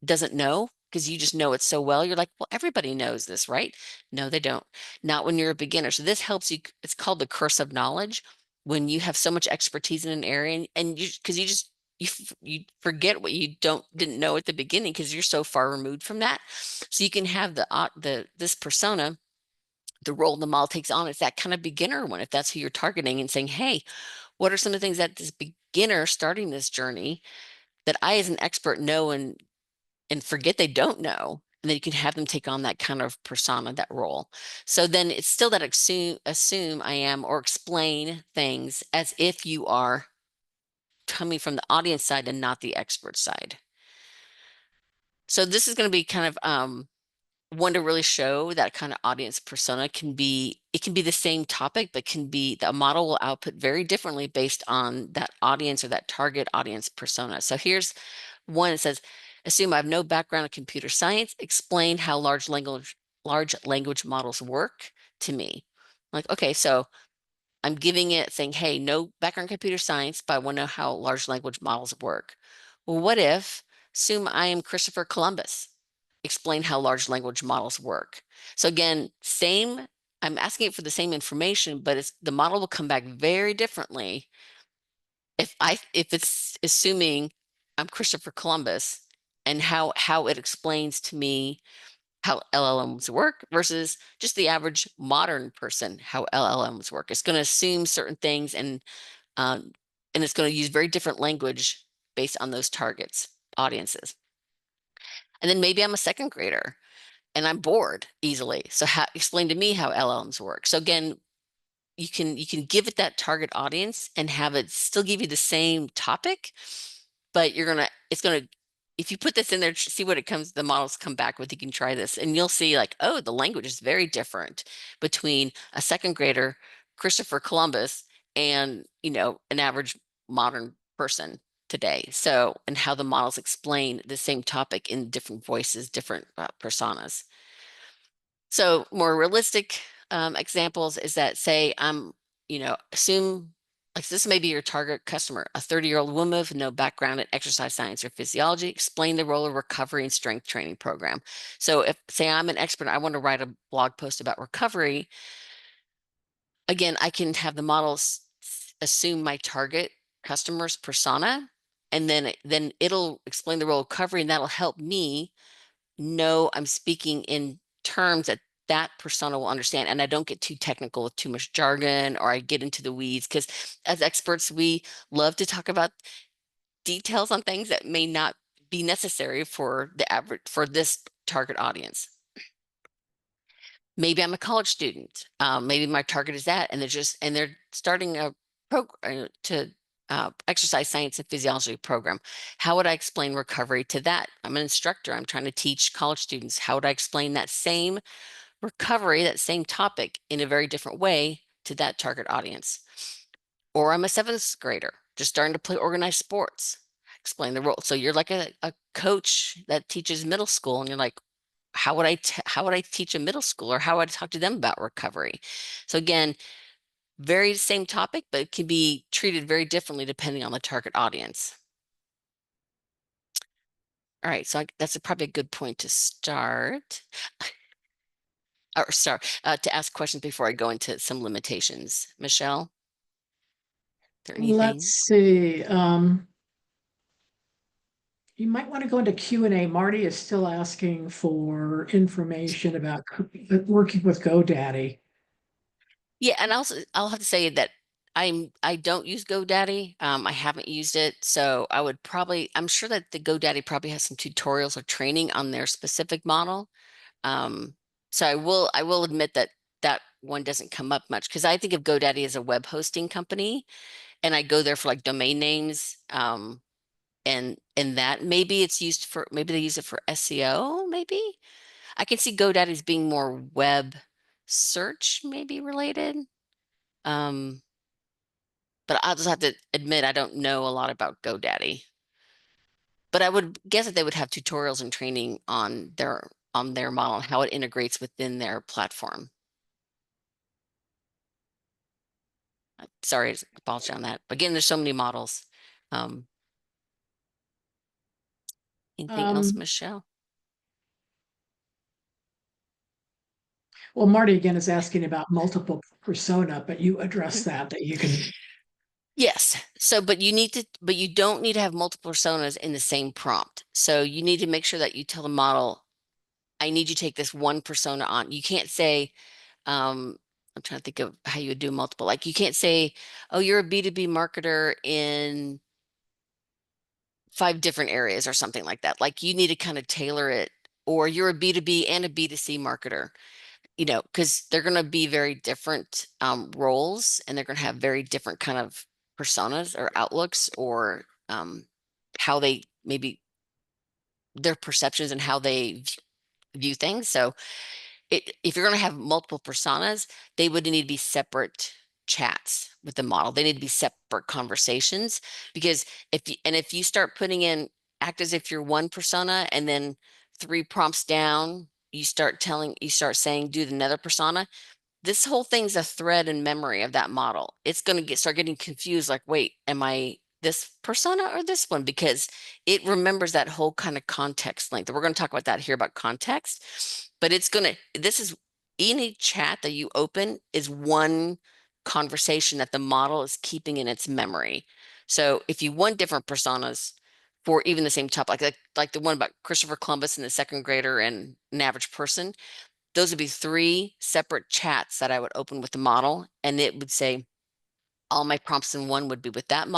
doesn't know because you just know it so well. You're like, well, everybody knows this, right? No, they don't. Not when you're a beginner. So this helps you. It's called the curse of knowledge. When you have so much expertise in an area and you forget what you didn't know at the beginning because you're so far removed from that. So you can have this persona, the role the model takes on is that kind of beginner one, if that's who you're targeting, and saying, hey, what are some of the things that this beginner starting this journey that I as an expert know and forget they don't know? And then you can have them take on that kind of persona, that role. So then it's still that assume I am, or explain things as if you are coming from the audience side and not the expert side. So this is going to be kind of one to really show that kind of audience persona it can be the same topic, but the model will output very differently based on that audience or that target audience persona. So here's one that says, assume I have no background in computer science, explain how large language models work to me. Like, okay, so I'm giving it saying, hey, no background in computer science, but I want to know how large language models work. Well, what if, assume I am Christopher Columbus, explain how large language models work. So again, I'm asking it for the same information, but the model will come back very differently if it's assuming I'm Christopher Columbus and how it explains to me how LLMs work versus just the average modern person, how LLMs work. It's going to assume certain things and it's going to use very different language based on those targets, audiences. And then maybe I'm a second grader and I'm bored easily. So explain to me how LLMs work. So again, you can give it that target audience and have it still give you the same topic, but it's gonna if you put this in there, see what the models come back with. You can try this and you'll see like, oh, the language is very different between a second grader, Christopher Columbus, and an average modern person today. So, and how the models explain the same topic in different voices, different personas. So more realistic examples is that, say I'm assume like this may be your target customer, a 30-year-old woman with no background in exercise science or physiology. Explain the role of recovery and strength training program. So if, say, I'm an expert, I want to write a blog post about recovery. Again, I can have the models assume my target customer's persona, and then it'll explain the role of recovery, and that'll help me know I'm speaking in terms that that persona will understand, and I don't get too technical with too much jargon, or I get into the weeds, because as experts, we love to talk about details on things that may not be necessary for the average, for this target audience. Maybe I'm a college student. Maybe my target is that, and they're starting a program to exercise science and physiology program. How would I explain recovery to that? I'm an instructor. I'm trying to teach college students. How would I explain that same recovery, that same topic, in a very different way to that target audience? Or I'm a seventh grader just starting to play organized sports. Explain the role. So you're like a coach that teaches middle school, and you're like, how would I teach a middle schooler? How would I talk to them about recovery? So again, very same topic, but it can be treated very differently depending on the target audience. All right, so that's probably a good point to start. Or sorry, to ask questions before I go into some limitations. Michelle, is there anything? Let's see. You might want to go into Q&A. Marty is still asking for information about working with GoDaddy. Yeah, and also I'll have to say that I don't use GoDaddy. I haven't used it, so I'm sure that the GoDaddy probably has some tutorials or training on their specific model. So I will admit that that one doesn't come up much, because I think of GoDaddy as a web hosting company, and I go there for like domain names. And that maybe maybe they use it for SEO, maybe. I can see GoDaddy as being more web search maybe related. Um, but I'll just have to admit I don't know a lot about GoDaddy. But I would guess that they would have tutorials and training on their model and how it integrates within their platform. Sorry, I apologize on that. Again, there's so many models. Anything else, Michelle? Well, Marty again is asking about multiple persona, but you addressed that you can. Yes. So, but you don't need to have multiple personas in the same prompt. So you need to make sure that you tell the model, I need you to take this one persona on. You can't say, I'm trying to think of how you would do multiple. Like you can't say, oh, you're a B2B marketer in 5 different areas or something like that. Like you need to kind of tailor it, or you're a B2B and a B2C marketer, because they're going to be very different roles, and they're going to have very different kind of personas or outlooks, or how they maybe their perceptions and how they view things. So if you're going to have multiple personas, they would need to be separate chats with the model. They need to be separate conversations, because if you start putting in act as if you're one persona, and then 3 prompts down, you start saying do another persona, this whole thing's a thread in memory of that model. It's going to start getting confused, like, wait, am I this persona or this one? Because it remembers that whole kind of context length. We're going to talk about that here, about context, but any chat that you open is one conversation that the model is keeping in its memory. So if you want different personas for even the same topic, like the one about Christopher Columbus and the second grader and an average person, those would be 3 separate chats that I would open with the model, and it would say all my prompts in one would be with that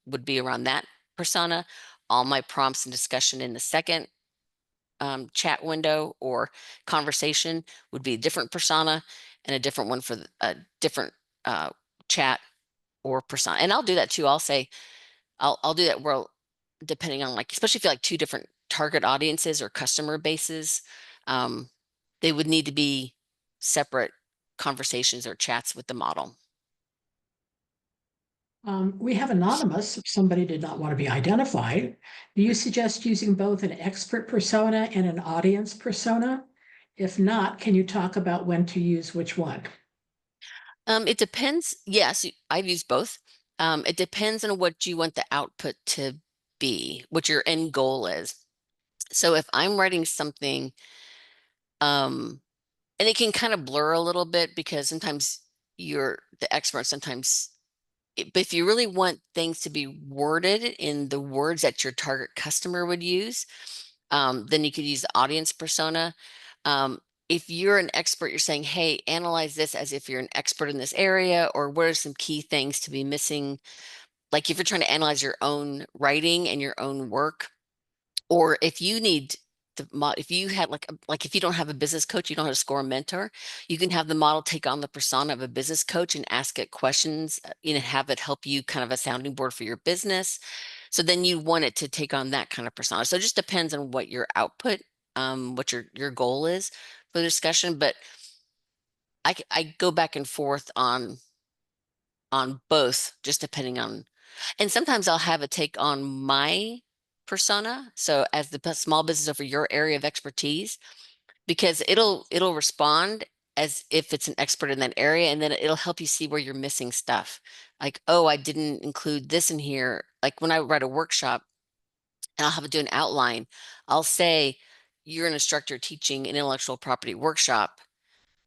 would be around that persona. All my prompts and discussion in the second chat window or conversation would be a different persona, and a different one for a different chat or persona. And I'll do that too. I'll do that where, depending on, like, especially if you like 2 different target audiences or customer bases, they would need to be separate conversations or chats with the model. We have anonymous, if somebody did not want to be identified. Do you suggest using both an expert persona and an audience persona? If not, can you talk about when to use which one? It depends. Yes, I've used both. It depends on what you want the output to be, what your end goal is. So if I'm writing something, and it can kind of blur a little bit because sometimes you're the expert, sometimes, but if you really want things to be worded in the words that your target customer would use, then you could use the audience persona. Um, if you're an expert, you're saying, hey, analyze this as if you're an expert in this area, or what are some key things to be missing? Like if you're trying to analyze your own writing and your own work, or if you need if you had like if you don't have a business coach, you don't have a score mentor, you can have the model take on the persona of a business coach and ask it questions, have it help you kind of a sounding board for your business. So then you want it to take on that kind of persona. So it just depends on what your output, what your goal is for the discussion. But I go back and forth on both, just depending on, and sometimes I'll have it take on my persona. So as the small business over your area of expertise, because it'll respond as if it's an expert in that area, and then it'll help you see where you're missing stuff. Like, oh, I didn't include this in here. Like when I write a workshop and I'll have to do an outline, I'll say, you're an instructor teaching an intellectual property workshop.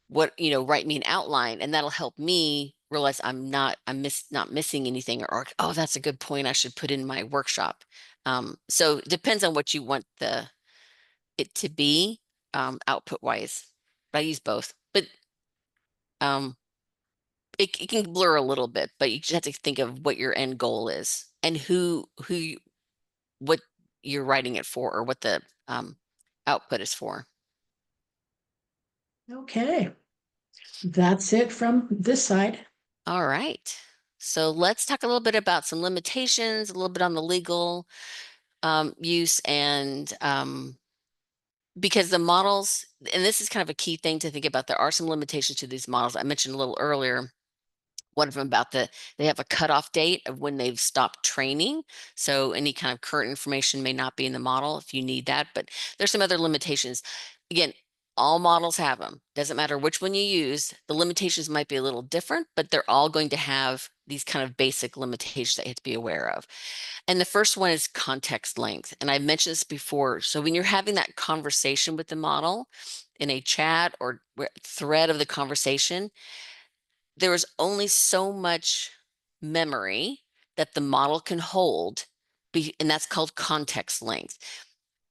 Write me an outline, and that'll help me realize not missing anything, or oh, that's a good point, I should put in my workshop. So it depends on what you want it to be, output wise. But I use both, but um, it can blur a little bit, but you just have to think of what your end goal is and what you're writing it for, or what the output is for. Okay, that's it from this side. All right. So let's talk a little bit about some limitations, a little bit on the legal use, and because the models, and this is kind of a key thing to think about, there are some limitations to these models. I mentioned a little earlier, one of them about they have a cutoff date of when they've stopped training. So any kind of current information may not be in the model if you need that, but there's some other limitations. Again, all models have them. Doesn't matter which one you use. The limitations might be a little different, but they're all going to have these kind of basic limitations that you have to be aware of. And the first one is context length. And I mentioned this before. So when you're having that conversation with the model in a chat or thread of the conversation, there is only so much memory that the model can hold, and that's called context length.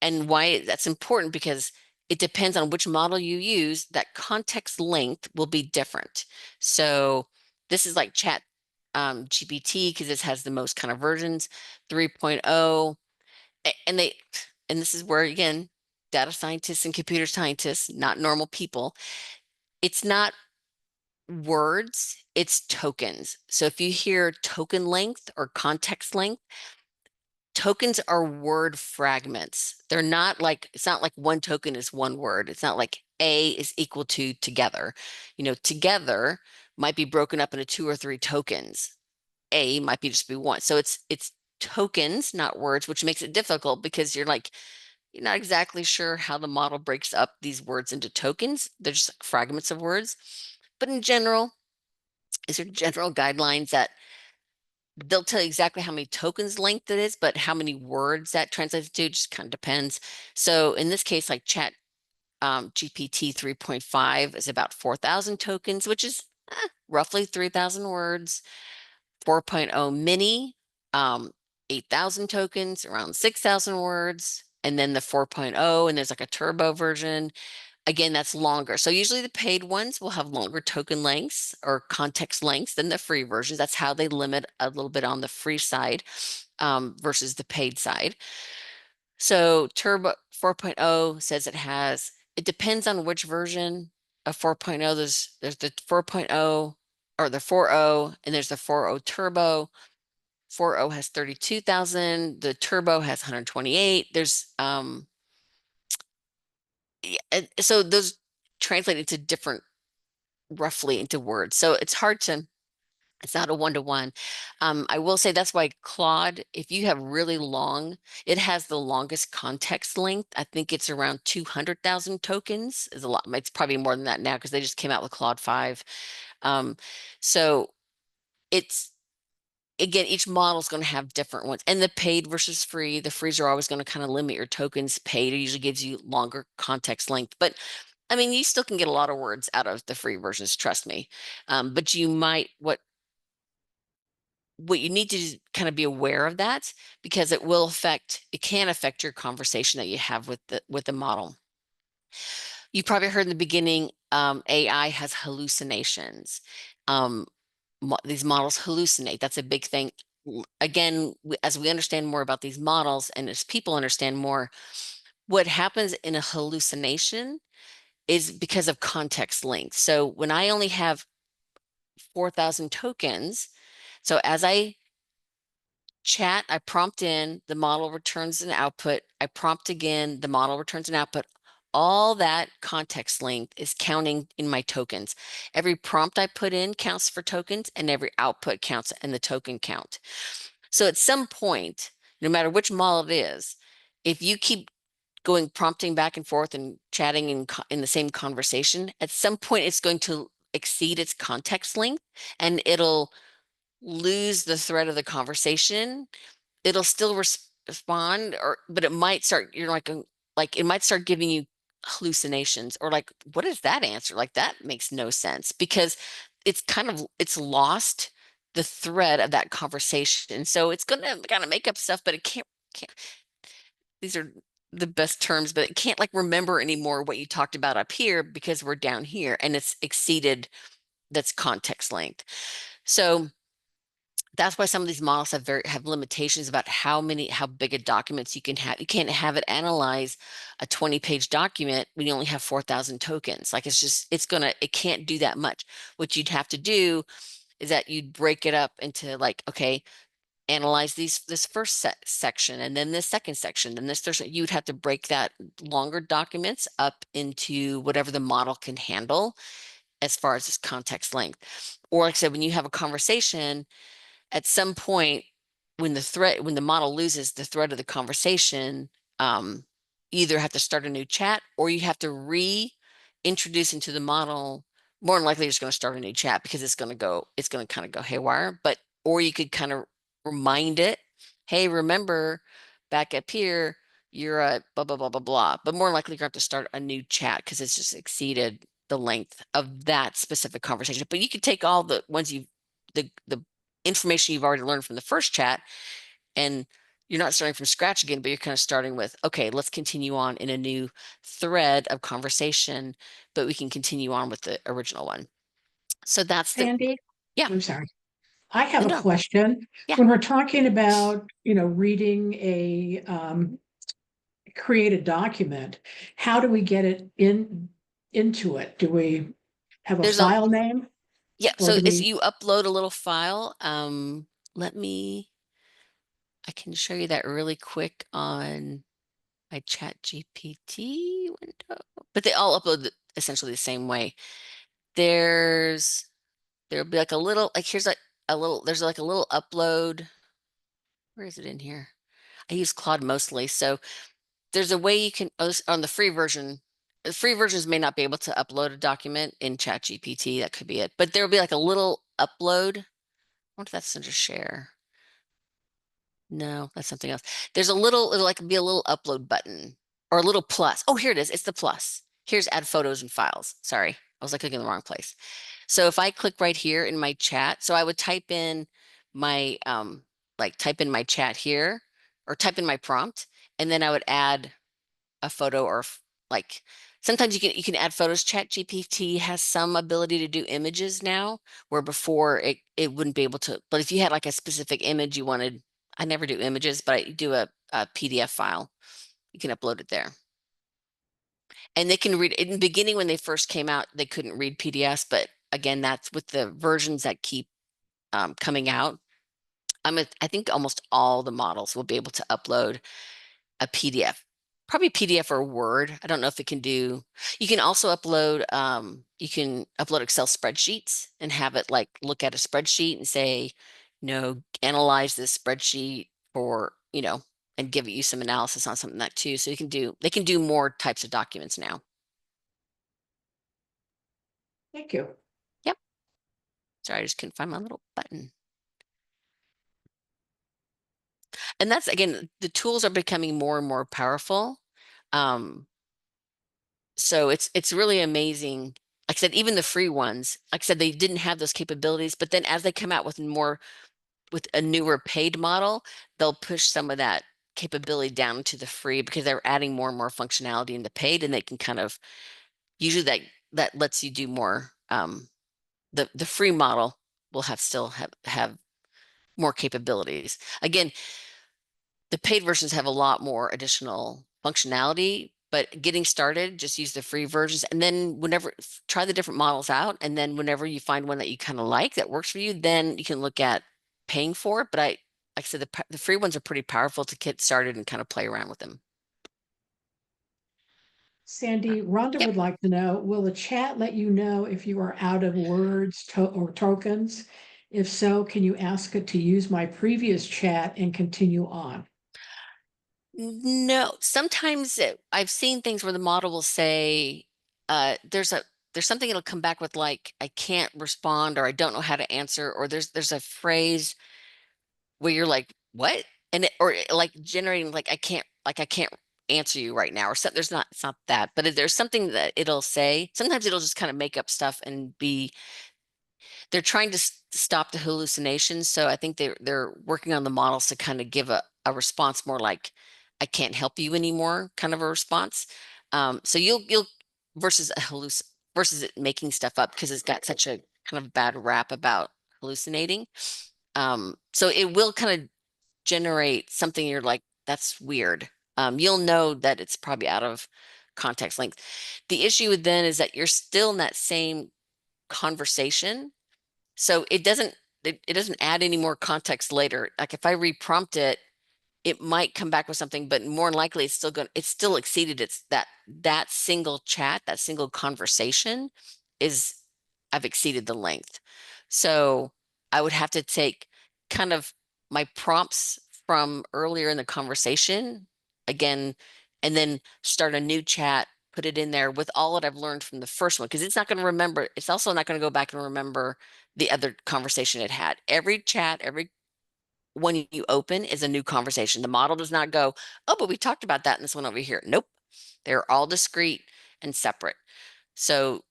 And why that's important, because it depends on which model you use, that context length will be different. So this is like chat GPT, because this has the most kind of versions, 3.0. And this is where, again, data scientists and computer scientists, not normal people, it's not words, it's tokens. So if you hear token length or context length, tokens are word fragments. They're not like, it's not like one token is one word. It's not like A is equal to together. Together might be broken up into 2 or 3 tokens. A might be just be one. So it's tokens, not words, which makes it difficult because you're not exactly sure how the model breaks up these words into tokens. They're just fragments of words. But in general, these are general guidelines that they'll tell you exactly how many tokens length it is, but how many words that translates to just kind of depends. So in this case, like chat GPT 3.5 is about 4,000 tokens, which is roughly 3,000 words. 4.0 mini, 8,000 tokens, around 6,000 words. And then the 4.0, and there's like a turbo version. Again, that's longer. So usually the paid ones will have longer token lengths or context lengths than the free versions. That's how they limit a little bit on the free side versus the paid side. So Turbo 4.0 says it depends on which version of 4.0. There's the 4.0 or the 4.0, and there's the 4.0 Turbo. 4.0 has 32,000. The Turbo has 128. So those translate into different, roughly into words. So it's not a one-to-one. I will say that's why Claude, if you have really long, it has the longest context length. I think it's around 200,000 tokens is a lot. It's probably more than that now because they just came out with Claude 5. So it's, again, each model is going to have different ones, and the paid versus free. The frees are always going to kind of limit your tokens. Paid usually gives you longer context length, but I mean, you still can get a lot of words out of the free versions, trust me. But you might, what you need to kind of be aware of that, because it can affect your conversation that you have with the model. You probably heard in the beginning, AI has hallucinations. These models hallucinate. That's a big thing. Again, as we understand more about these models and as people understand more, what happens in a hallucination is because of context length. So when I only have 4,000 tokens, so as I chat, I prompt in, the model returns an output. I prompt again, the model returns an output. All that context length is counting in my tokens. Every prompt I put in counts for tokens, and every output counts in the token count. So at some point, no matter which model it is, if you keep prompting back and forth and chatting in the same conversation, at some point it's going to exceed its context length, and it'll lose the thread of the conversation. It'll still respond, but it might start, you're like it might start giving you hallucinations, or like, what is that answer? Like, that makes no sense, because it's lost the thread of that conversation. So it's gonna kind of make up stuff, but it can't, these are the best terms, but it can't like remember anymore what you talked about up here, because we're down here and it's exceeded that's context length. So that's why some of these models have limitations about how big a documents you can have. You can't have it analyze a 20-page document when you only have 4,000 tokens. Like, it can't do that much. What you'd have to do is that you'd break it up into, like, okay, analyze this first section, and then this second section, then this third. You'd have to break that longer documents up into whatever the model can handle as far as its context length. Or like I said, when you have a conversation, at some point, when the model loses the thread of the conversation, you either have to start a new chat, or you have to reintroduce into the model. More than likely, you're just going to start a new chat, because it's going to kind of go haywire. Or you could kind of remind it, hey, remember back up here, you're a blah, blah, blah, blah, blah. But more than likely, you're going to have to start a new chat, because it's just exceeded the length of that specific conversation. But you could take all the ones the information you've already learned from the first chat, and you're not starting from scratch again, but you're kind of starting with, okay, let's continue on in a new thread of conversation, but we can continue on with the original one. So that's Sandy, yeah, I'm sorry. I have a no, question. yeah. When we're talking about, reading a create a document, how do we get it into it? Do we have a There's a, file name, yeah, or so do it's, we? you upload a little file. I can show you that really quick on my Chat GPT window, but they all upload essentially the same way. There'll be like a little, like, here's like there's like a little upload. Where is it in here? I use Claude mostly. So there's a way you can, on the free version, the free versions may not be able to upload a document in Chat GPT. That could be it. But there'll be like a little upload. I wonder if that's under share. No, that's something else. It'll like be a little upload button, or a little plus. Oh, here it is. It's the plus. Here's add photos and files. Sorry, I was like clicking in the wrong place. So if I click right here in my chat, so I would type in my type in my chat here, or type in my prompt, and then I would add a photo, or like, sometimes you can add photos. Chat GPT has some ability to do images now, where before it wouldn't be able to. But if you had like a specific image you wanted, I never do images, but I do a PDF file, you can upload it there. And they can read. In the beginning, when they first came out, they couldn't read PDFs, but again, that's with the versions that keep coming out. I think almost all the models will be able to upload a PDF, probably PDF or Word. I don't know if it can do. You can also upload. You can upload Excel spreadsheets and have it like look at a spreadsheet and say, analyze this spreadsheet for, and give you some analysis on something that too. So they can do more types of documents now. Thank you. Yep. Sorry, I just couldn't find my little button. And that's, again, the tools are becoming more and more powerful. So it's really amazing. Like I said, even the free ones, like I said, they didn't have those capabilities, but then as they come out with a newer paid model, they'll push some of that capability down to the free because they're adding more and more functionality in the paid, and they can kind of usually that lets you do more. The free model will still have more capabilities. Again, the paid versions have a lot more additional functionality, but getting started, just use the free versions. And then try the different models out. And then whenever you find one that you kind of like that works for you, then you can look at paying for it. But like I said, the free ones are pretty powerful to get started and kind of play around with them. Sandy, Rhonda Yep. would like to know, will the chat let you know if you are out of words or tokens? If so, can you ask it to use my previous chat and continue on? No, sometimes I've seen things where the model will say, there's something it'll come back with like, I can't respond, or I don't know how to answer, or there's a phrase where you're like, what? Or like generating like I can't answer you right now, or something. It's not that, but if there's something that it'll say. Sometimes it'll just kind of make up stuff and they're trying to stop the hallucinations. So I think they're working on the models to kind of give a response more like, I can't help you anymore, kind of a response. So you'll versus versus it making stuff up, because it's got such a kind of bad rap about hallucinating. So it will kind of generate something you're like, that's weird. You'll know that it's probably out of context length. The issue with then is that you're still in that same conversation. So it doesn't add any more context later. Like if I reprompt it, it might come back with something, but more than likely it's still exceeded that single chat, that single conversation is I've exceeded the length. So I would have to take kind of my prompts from earlier in the conversation again, and then start a new chat, put it in there with all that I've learned from the first one, because it's not going to remember. It's also not going to go back and remember the other conversation it had. Every chat, every when you open is a new conversation. The model does not go, oh, but we talked about that in this one over here. Nope. They're all discrete and separate. So,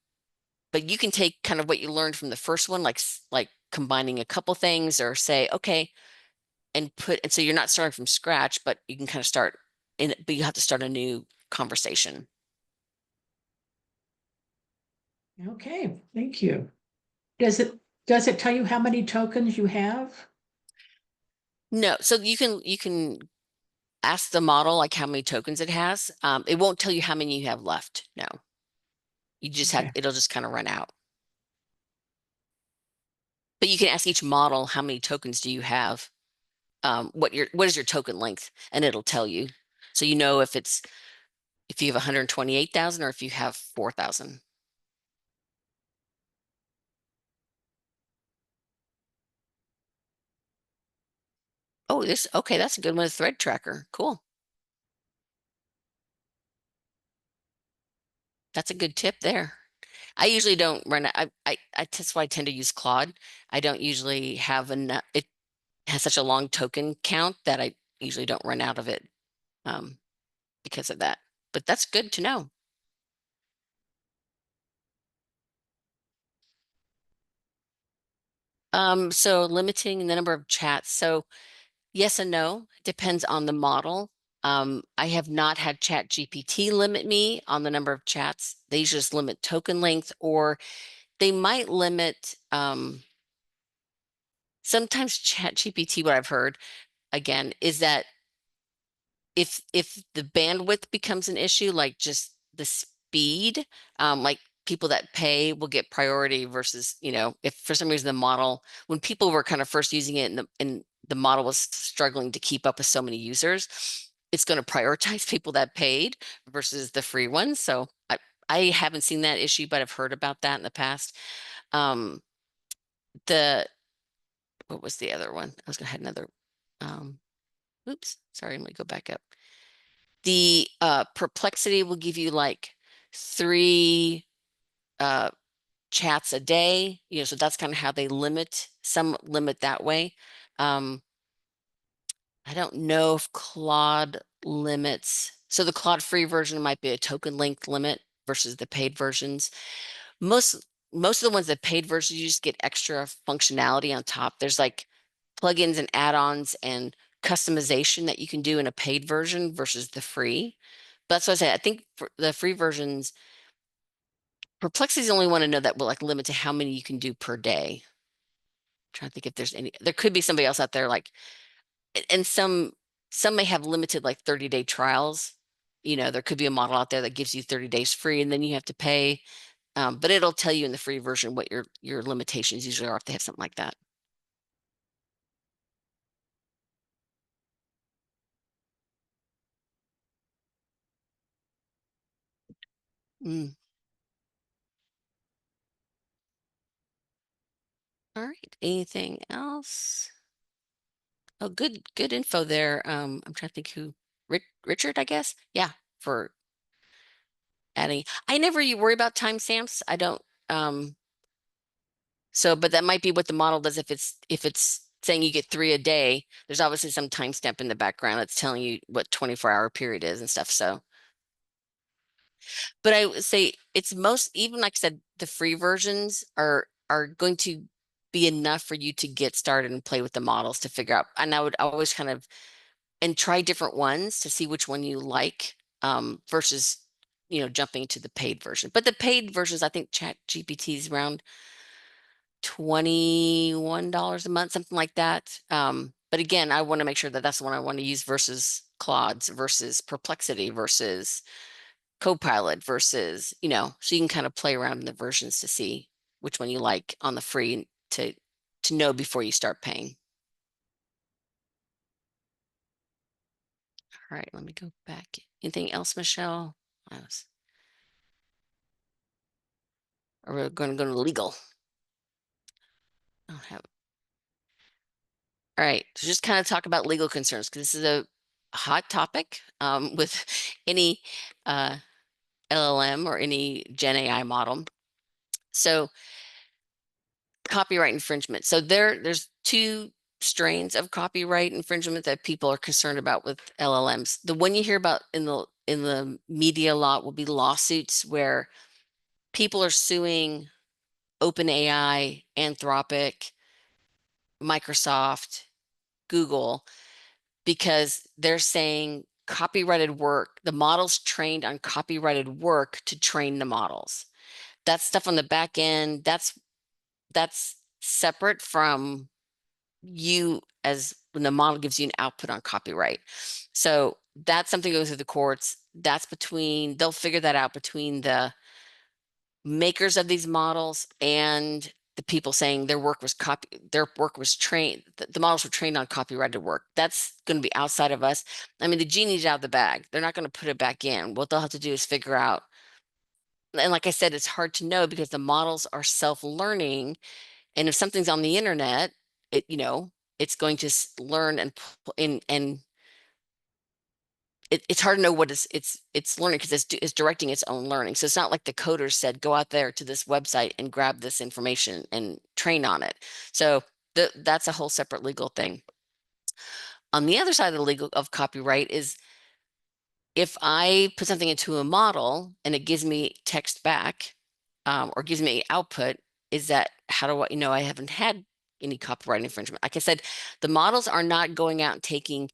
but you can take kind of what you learned from the first one, like combining a couple things, or say, okay, and so you're not starting from scratch, but you can kind of start but you have to start a new conversation. Okay, thank you. Does it tell you how many tokens you have? No, so you can ask the model like how many tokens it has. It won't tell you how many you have left. No, you just Okay. it'll just kind of run out. But you can ask each model, how many tokens do you have? What is your token length? And it'll tell you. So you know if you have 128,000 or if you have 4,000. Oh, okay, that's a good one, a thread tracker. Cool. That's a good tip there. I usually don't run that's why I tend to use Claude. I don't usually have enough. It has such a long token count that I usually don't run out of it um, because of that. But that's good to know. So limiting the number of chats. So yes and no, it depends on the model. I have not had Chat GPT limit me on the number of chats. They just limit token length, or they might limit sometimes Chat GPT, what I've heard again, is that if the bandwidth becomes an issue, like just the speed, like people that pay will get priority versus, if for some reason the model, when people were kind of first using it and the model was struggling to keep up with so many users, it's going to prioritize people that paid versus the free ones. So I haven't seen that issue, but I've heard about that in the past. Um, the what was the other one? I was going to have another. Oops, sorry, let me go back up. The perplexity will give you like three chats a day, so that's kind of how they limit, some limit that way. I don't know if Claude limits. So the Claude free version might be a token length limit versus the paid versions. Most most of the ones that paid versions, you just get extra functionality on top. There's like plugins and add-ons and customization that you can do in a paid version versus the free. But that's what I say. I think for the free versions, Perplexity's the only one I know that will like limit to how many you can do per day. I'm trying to think if there's any. There could be somebody else out there like, and some may have limited like 30-day trials. There could be a model out there that gives you 30 days free and then you have to pay. But it'll tell you in the free version what your limitations usually are if they have something like that. Mm. All right. Anything else? Oh, good info there. I'm trying to think who, Richard, I guess. Yeah, for adding. I never worry about timestamps. I don't. But that might be what the model does if it's saying you get 3 a day. There's obviously some timestamp in the background that's telling you what 24-hour period is and stuff. So. But I would say it's even like I said, the free versions are going to be enough for you to get started and play with the models to figure out. And I would always kind of and try different ones to see which one you like, versus jumping to the paid version. But the paid versions, I think Chat GPT is around $21 a month, something like that. But again, I want to make sure that that's the one I want to use versus Claude's versus Perplexity versus Copilot versus, so you can kind of play around in the versions to see which one you like on the free to know before you start paying. All right, let me go back. Anything else, Michelle? Or we're going to go to legal. I don't have. All right, so just kind of talk about legal concerns because this is a hot topic with any LLM or any Gen AI model. So copyright infringement. So there's two strains of copyright infringement that people are concerned about with LLMs. The one you hear about in the media a lot will be lawsuits where people are suing OpenAI, Anthropic, Microsoft, Google, because they're saying copyrighted work, the models trained on copyrighted work to train the models. That's stuff on the back end. That's separate from you as when the model gives you an output on copyright. So that's something that goes through the courts. They'll figure that out between the makers of these models and the people saying their work was trained, the models were trained on copyrighted work. That's going to be outside of us. I mean, the genie's out of the bag. They're not going to put it back in. What they'll have to do is figure out, and like I said, it's hard to know because the models are self-learning. And if something's on the internet, it's going to learn and it's hard to know what it's learning because it's directing its own learning. So it's not like the coders said, go out there to this website and grab this information and train on it. So that's a whole separate legal thing. On the other side of the legal of copyright is if I put something into a model and it gives me text back, or gives me output, is that how do I haven't had any copyright infringement? Like I said, the models are not going out and taking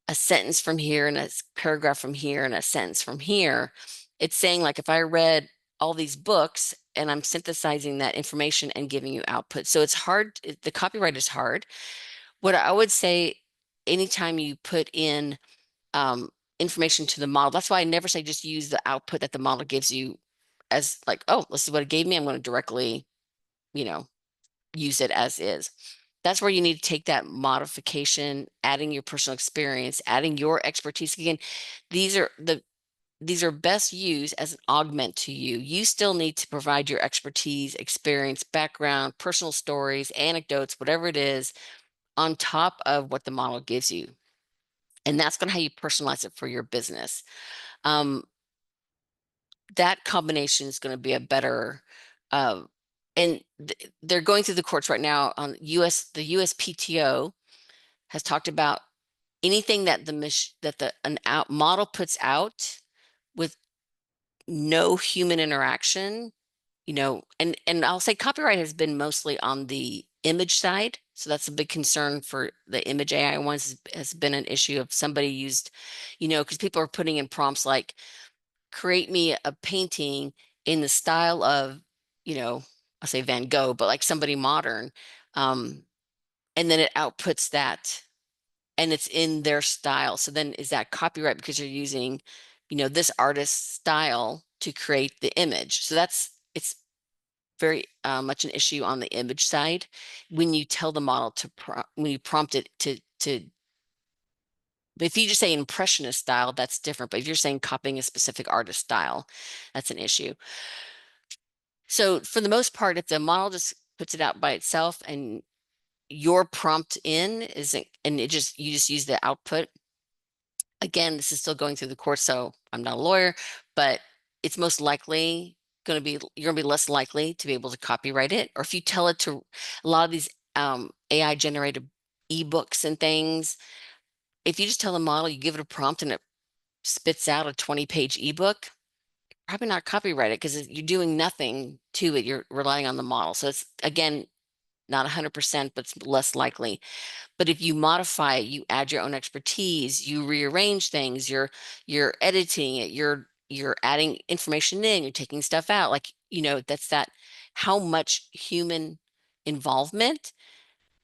a sentence from here and a paragraph from here and a sentence from here. It's saying like if I read all these books and I'm synthesizing that information and giving you output. So it's hard. The copyright is hard. What I would say, anytime you put in information to the model, that's why I never say just use the output that the model gives you as like, oh, this is what it gave me. I'm going to directly, use it as is. That's where you need to take that modification, adding your personal experience, adding your expertise. Again, these are best used as an augment to you. You still need to provide your expertise, experience, background, personal stories, anecdotes, whatever it is, on top of what the model gives you. And that's going to how you personalize it for your business. That combination is going to be a better and they're going through the courts right now on the USPTO has talked about anything that the model puts out with no human interaction, and I'll say copyright has been mostly on the image side. So that's a big concern for the image AI ones, has been an issue of somebody used, because people are putting in prompts like, create me a painting in the style of, I'll say Van Gogh, but like somebody modern. Um, and then it outputs that and it's in their style. So then is that copyright because you're using, this artist's style to create the image? So it's very much an issue on the image side when you tell the model when you prompt it to if you just say impressionist style, that's different. But if you're saying copying a specific artist style, that's an issue. So for the most part, if the model just puts it out by itself and your prompt in isn't, and you just use the output, again, this is still going through the course, so I'm not a lawyer, but it's most likely you're going to be less likely to be able to copyright it. Or if you tell it to, a lot of these AI generated ebooks and things, if you just tell the model, you give it a prompt and it spits out a 20-page ebook, probably not copyrighted because you're doing nothing to it. You're relying on the model. So it's, again, not 100%, but it's less likely. But if you modify it, you add your own expertise, you rearrange things, you're editing it, you're adding information in, you're taking stuff out. Like, that's that how much human involvement,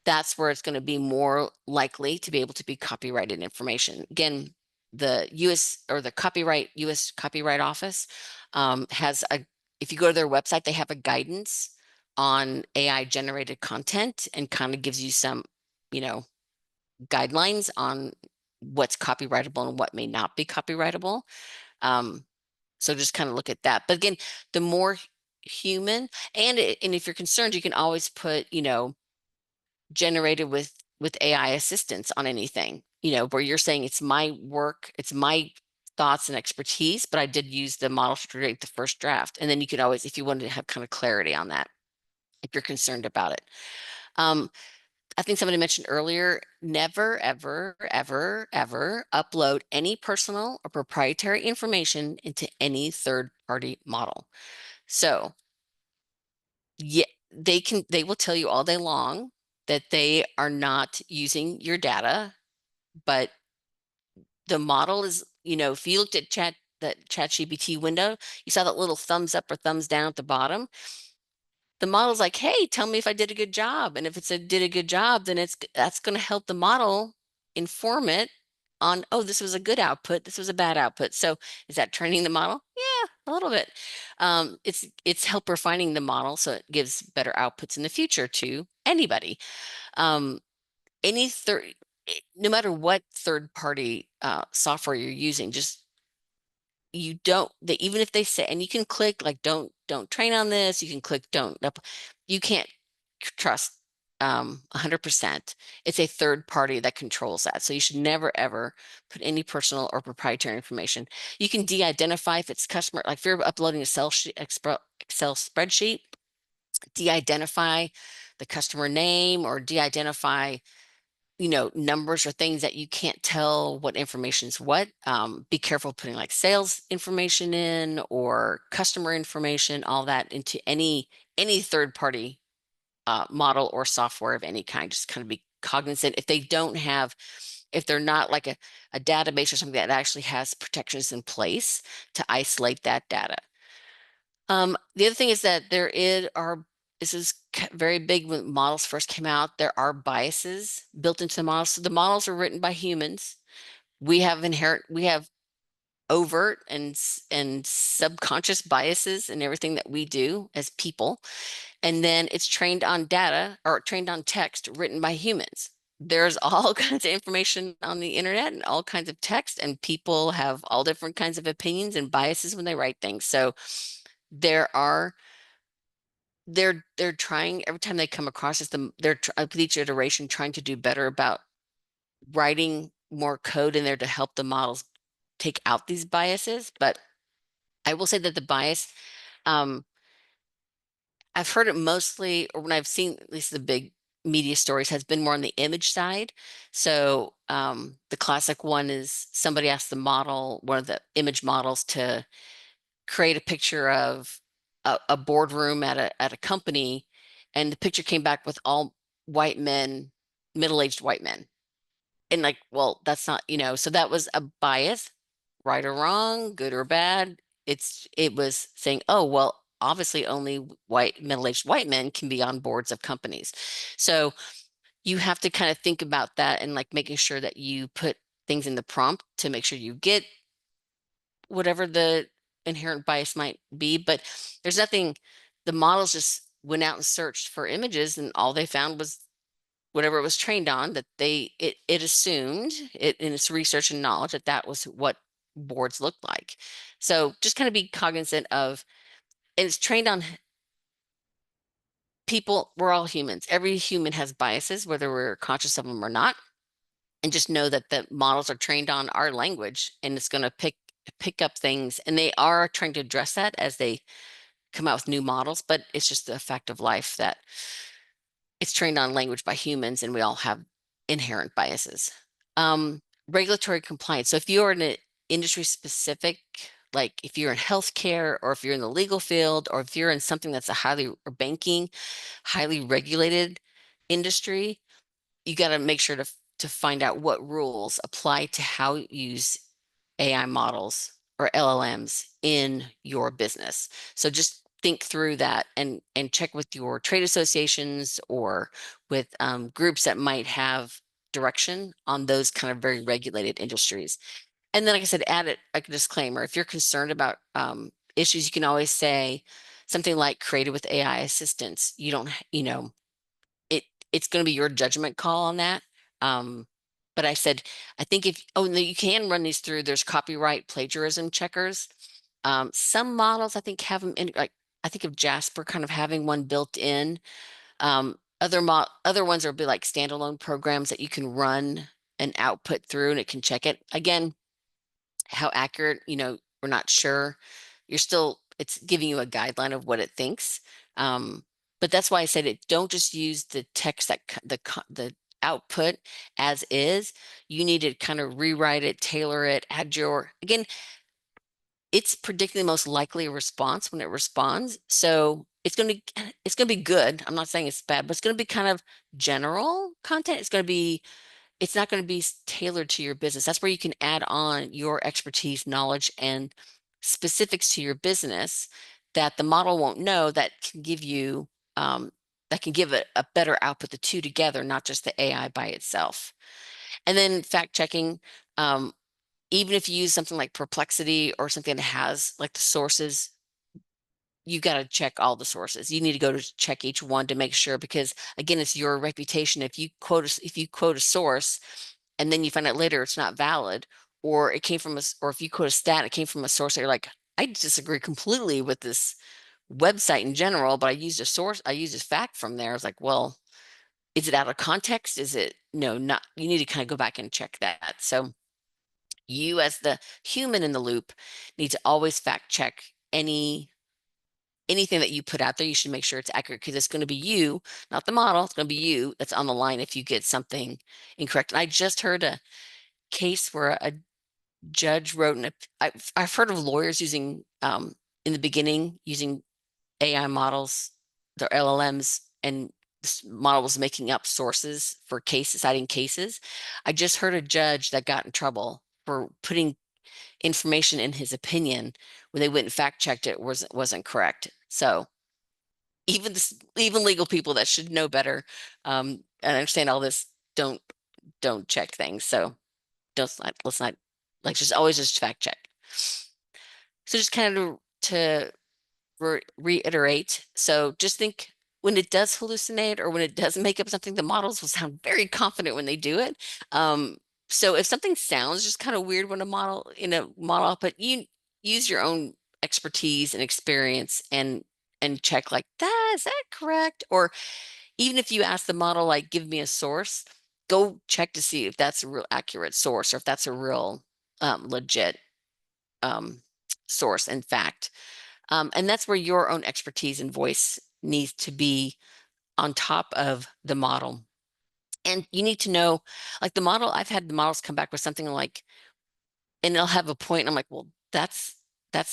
that's where it's going to be more likely to be able to be copyrighted information. Again, the US Copyright Office has if you go to their website, they have a guidance on AI generated content and kind of gives you some, guidelines on what's copyrightable and what may not be copyrightable. So just kind of look at that. But again, the more human, and if you're concerned, you can always put, generated with AI assistance on anything, where you're saying it's my work, it's my thoughts and expertise, but I did use the model to create the first draft. And then you could always, if you wanted to have kind of clarity on that, if you're concerned about it. I think somebody mentioned earlier, never, ever, ever, ever upload any personal or proprietary information into any third-party model. So yeah, they will tell you all day long that they are not using your data, but the model is, if you looked at that ChatGPT window, you saw that little thumbs up or thumbs down at the bottom. The model's like, hey, tell me if I did a good job. And if it's did a good job, then that's going to help the model inform it on, oh, this was a good output, this was a bad output. So is that training the model? Yeah, a little bit. It's help refining the model so it gives better outputs in the future to anybody. Any third, no matter what third party software you're using, just even if they say, and you can click like don't train on this, you can click don't, you can't trust 100%. It's a third party that controls that. So you should never ever put any personal or proprietary information. You can de-identify if it's customer, like if you're uploading a Excel spreadsheet, de-identify the customer name or de-identify numbers or things that you can't tell what information is what. Be careful putting like sales information in or customer information, all that into any third party model or software of any kind. Just kind of be cognizant if they're not like a database or something that actually has protections in place to isolate that data. The other thing is that this is very big when models first came out. There are biases built into the models. So the models are written by humans. We have overt and subconscious biases in everything that we do as people. And then it's trained on data or trained on text written by humans. There's all kinds of information on the internet and all kinds of text, and people have all different kinds of opinions and biases when they write things. So they're trying every time they come across this, they're with each iteration trying to do better about writing more code in there to help the models take out these biases. But I will say that the bias, I've heard it mostly, or when I've seen at least the big media stories, has been more on the image side. So the classic one is somebody asked the model, one of the image models, to create a picture of a boardroom at a company, and the picture came back with all white men, middle-aged white men. And like, well, that's not, so that was a bias, right or wrong, good or bad. It was saying, oh, well, obviously only white, middle-aged white men can be on boards of companies. So you have to kind of think about that and like making sure that you put things in the prompt to make sure you get whatever the inherent bias might be. But there's nothing, the models just went out and searched for images, and all they found was whatever it was trained on, that it assumed it in its research and knowledge that that was what boards looked like. So just kind of be cognizant of, and it's trained on people. We're all humans. Every human has biases, whether we're conscious of them or not. And just know that the models are trained on our language, and it's going to pick up things, and they are trying to address that as they come out with new models. But it's just the fact of life that it's trained on language by humans, and we all have inherent biases. Regulatory compliance. So if you're in an industry specific, like if you're in healthcare, or if you're in the legal field, or if you're in something that's or banking, highly regulated industry, you got to make sure to find out what rules apply to how you use AI models or LLMs in your business. So just think through that and check with your trade associations or with groups that might have direction on those kind of very regulated industries. And then, like I said, add it like a disclaimer. If you're concerned about issues, you can always say something like created with AI assistance. You don't, it it's going to be your judgment call on that. But I said, I think no, you can run these through. There's copyright plagiarism checkers. Some models I think have them in, like I think of Jasper kind of having one built in. Other ones are be like standalone programs that you can run an output through, and it can check it. Again, how accurate, we're not sure. It's giving you a guideline of what it thinks. But that's why I said it, don't just use the text that the output as is. You need to kind of rewrite it, tailor it, again, it's predicting the most likely response when it responds. So it's going to be good. I'm not saying it's bad, but it's going to be kind of general content. It's not going to be tailored to your business. That's where you can add on your expertise, knowledge, and specifics to your business that the model won't know, that can give you, that can give a better output, the two together, not just the AI by itself. And then fact checking, even if you use something like Perplexity or something that has like the sources, you got to check all the sources. You need to go to check each one to make sure, because again, it's your reputation. If you quote a source and then you find out later it's not valid, or it came from or if you quote a stat, it came from a source that you're like, I disagree completely with this website in general, but I used a fact from there. I was like, well, is it out of context? Is it, no, not, you need to kind of go back and check that. So you, as the human in the loop, need to always fact check anything that you put out there. You should make sure it's accurate, because it's going to be you, not the model. It's going to be you that's on the line if you get something incorrect. And I just heard a case where a judge wrote I've heard of lawyers using in the beginning using AI models, their LLMs, and this model was making up sources for citing cases. I just heard a judge that got in trouble for putting information in his opinion when they went and fact checked it wasn't correct. So even legal people that should know better and understand all this don't check things. So let's not like just always just fact check. So just kind of to reiterate. So just think, when it does hallucinate or when it does make up something, the models will sound very confident when they do it. So if something sounds just kind of weird when a model output, you use your own expertise and experience and check like that, is that correct? Or even if you ask the model, like, give me a source, go check to see if that's a real accurate source, or if that's a real legit source and fact. And that's where your own expertise and voice needs to be on top of the model. And you need to know, like the model, I've had the models come back with something like, and they'll have a point, and I'm like, well, that's a,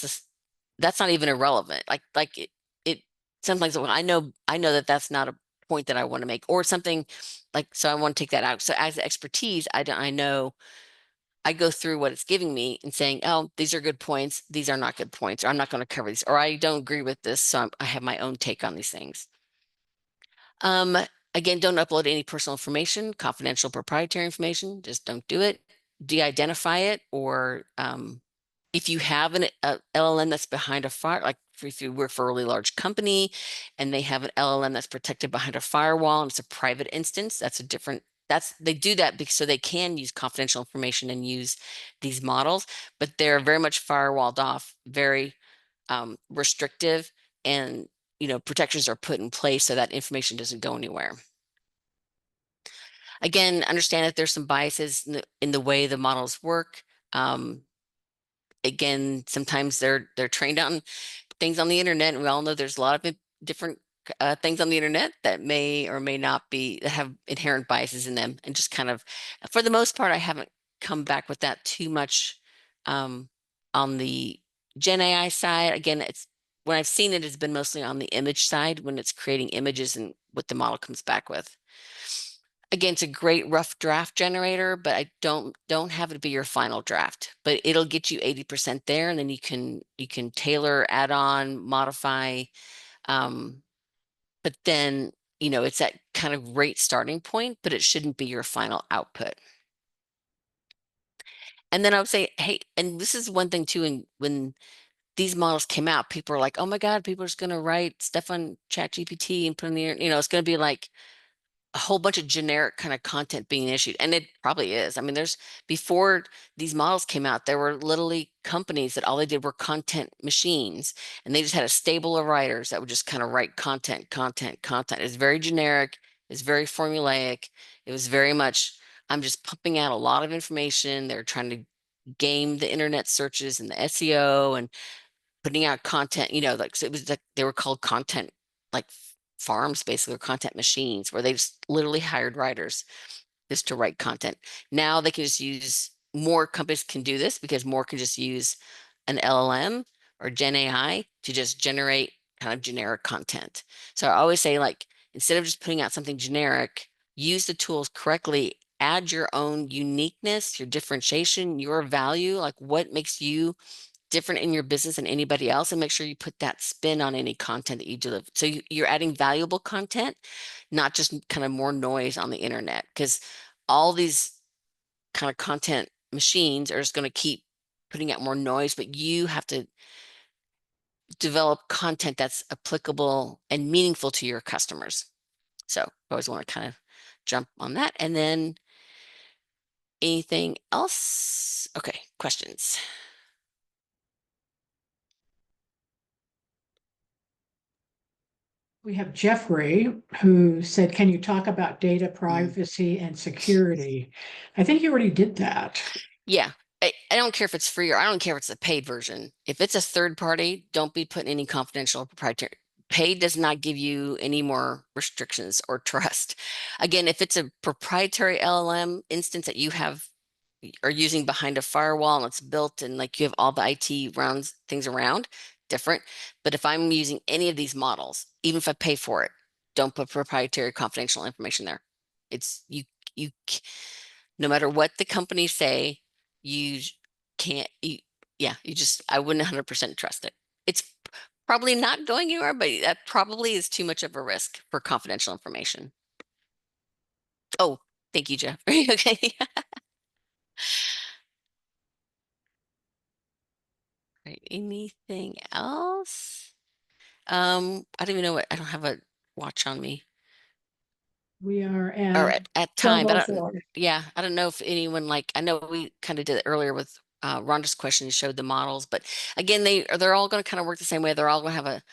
that's not even irrelevant. Like it sometimes, well, I know that that's not a point that I want to make, or something like, so I want to take that out. So as expertise, I know I go through what it's giving me and saying, oh, these are good points, these are not good points, or I'm not going to cover these, or I don't agree with this, so I have my own take on these things. Um, Again, don't upload any personal information, confidential proprietary information. Just don't do it. De-identify it, or if you have an LLM that's behind a fire, like if you work for a really large company and they have an LLM that's protected behind a firewall and it's a private instance, that's a different, they do that because so they can use confidential information and use these models, but they're very much firewalled off, very restrictive, and protections are put in place so that information doesn't go anywhere. Again, understand that there's some biases in the way the models work. Again, sometimes they're trained on things on the internet, and we all know there's a lot of different things on the internet that may or may not be, that have inherent biases in them, and just kind of, for the most part, I haven't come back with that too much on the Gen AI side. Again, it's, when I've seen it, it's been mostly on the image side when it's creating images and what the model comes back with. Again, it's a great rough draft generator, but I don't have it be your final draft, but it'll get you 80% there, and then you can tailor, add on, modify. But then, it's that kind of great starting point, but it shouldn't be your final output. And then I would say, hey, and this is one thing too, and when these models came out, people are like, oh my God, people are just going to write stuff on ChatGPT and put in the, it's going to be like a whole bunch of generic kind of content being issued. And it probably is. I mean, before these models came out, there were literally companies that all they did were content machines, and they just had a stable of writers that would just kind of write content, content, content. It's very generic. It's very formulaic. It was very much, I'm just pumping out a lot of information. They're trying to game the internet searches and the SEO and putting out content, like, so it was like they were called content, like farms, basically, or content machines, where they just literally hired writers just to write content. Now they can just use, more companies can do this because more can just use an LLM or Gen AI to just generate kind of generic content. So I always say, like, instead of just putting out something generic, use the tools correctly, add your own uniqueness, your differentiation, your value, like what makes you different in your business than anybody else, and make sure you put that spin on any content that you deliver. So you're adding valuable content, not just kind of more noise on the internet, because all these kind of content machines are just going to keep putting out more noise, but you have to develop content that's applicable and meaningful to your customers. So I always want to kind of jump on that. And then anything else? Okay, questions. We have Jeffrey who said, can you talk about data privacy and security? I think you already did that. Yeah. I don't care if it's free, or I don't care if it's a paid version. If it's a third party, don't be putting any confidential or proprietary. Paid does not give you any more restrictions or trust. Again, if it's a proprietary LLM instance that you are using behind a firewall and it's built and like you have all the IT rounds things around, different. But if I'm using any of these models, even if I pay for it, don't put proprietary confidential information there. It's you no matter what the companies say, you can't, yeah, I wouldn't 100% trust it. It's probably not going anywhere, but that probably is too much of a risk for confidential information. Oh, thank you, Jeff. Okay. Right. Anything else? I don't even know I don't have a watch on me. We are Or at at time, but 12:04. yeah, I don't know if anyone, like, I know we kind of did it earlier with Rhonda's question, showed the models, but again, they're all going to kind of work the same way. They're all going to have a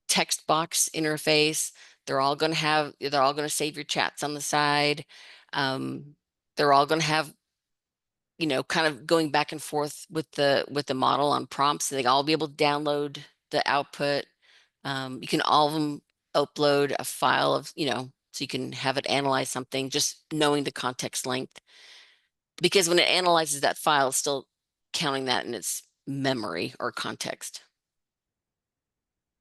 text box interface. They're all going to save your chats on the side. They're all going to have, kind of going back and forth with the model on prompts. So they all be able to download the output. You can all of them upload a file of, so you can have it analyze something, just knowing the context length. Because when it analyzes that file, it's still counting that in its memory or context.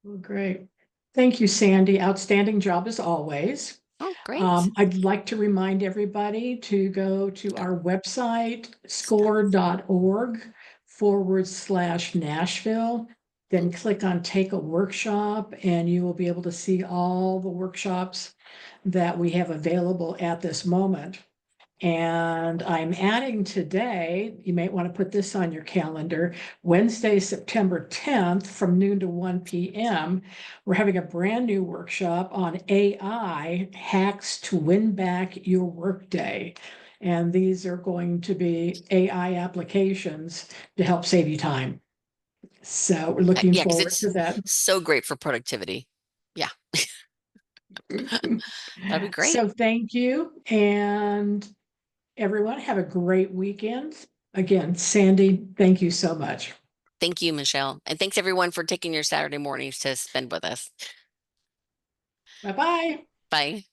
Well, great. Thank you, Sandy. Outstanding job as always. Oh, great. I'd like to remind everybody to go to our website, score.org/Nashville, then click on Take a Workshop, and you will be able to see all the workshops that we have available at this moment. And I'm adding today, you may want to put this on your calendar, Wednesday, September 10th from noon to 1 p.m. We're having a brand new workshop on AI hacks to win back your workday. And these are going to be AI applications to help save you time. So we're looking Yeah, because forward it's to that. so great for productivity. Yeah, that'd be great. So thank you. And everyone, have a great weekend. Again, Sandy, thank you so much. Thank you, Michelle. And thanks everyone for taking your Saturday mornings to spend with us. Bye-bye. Bye.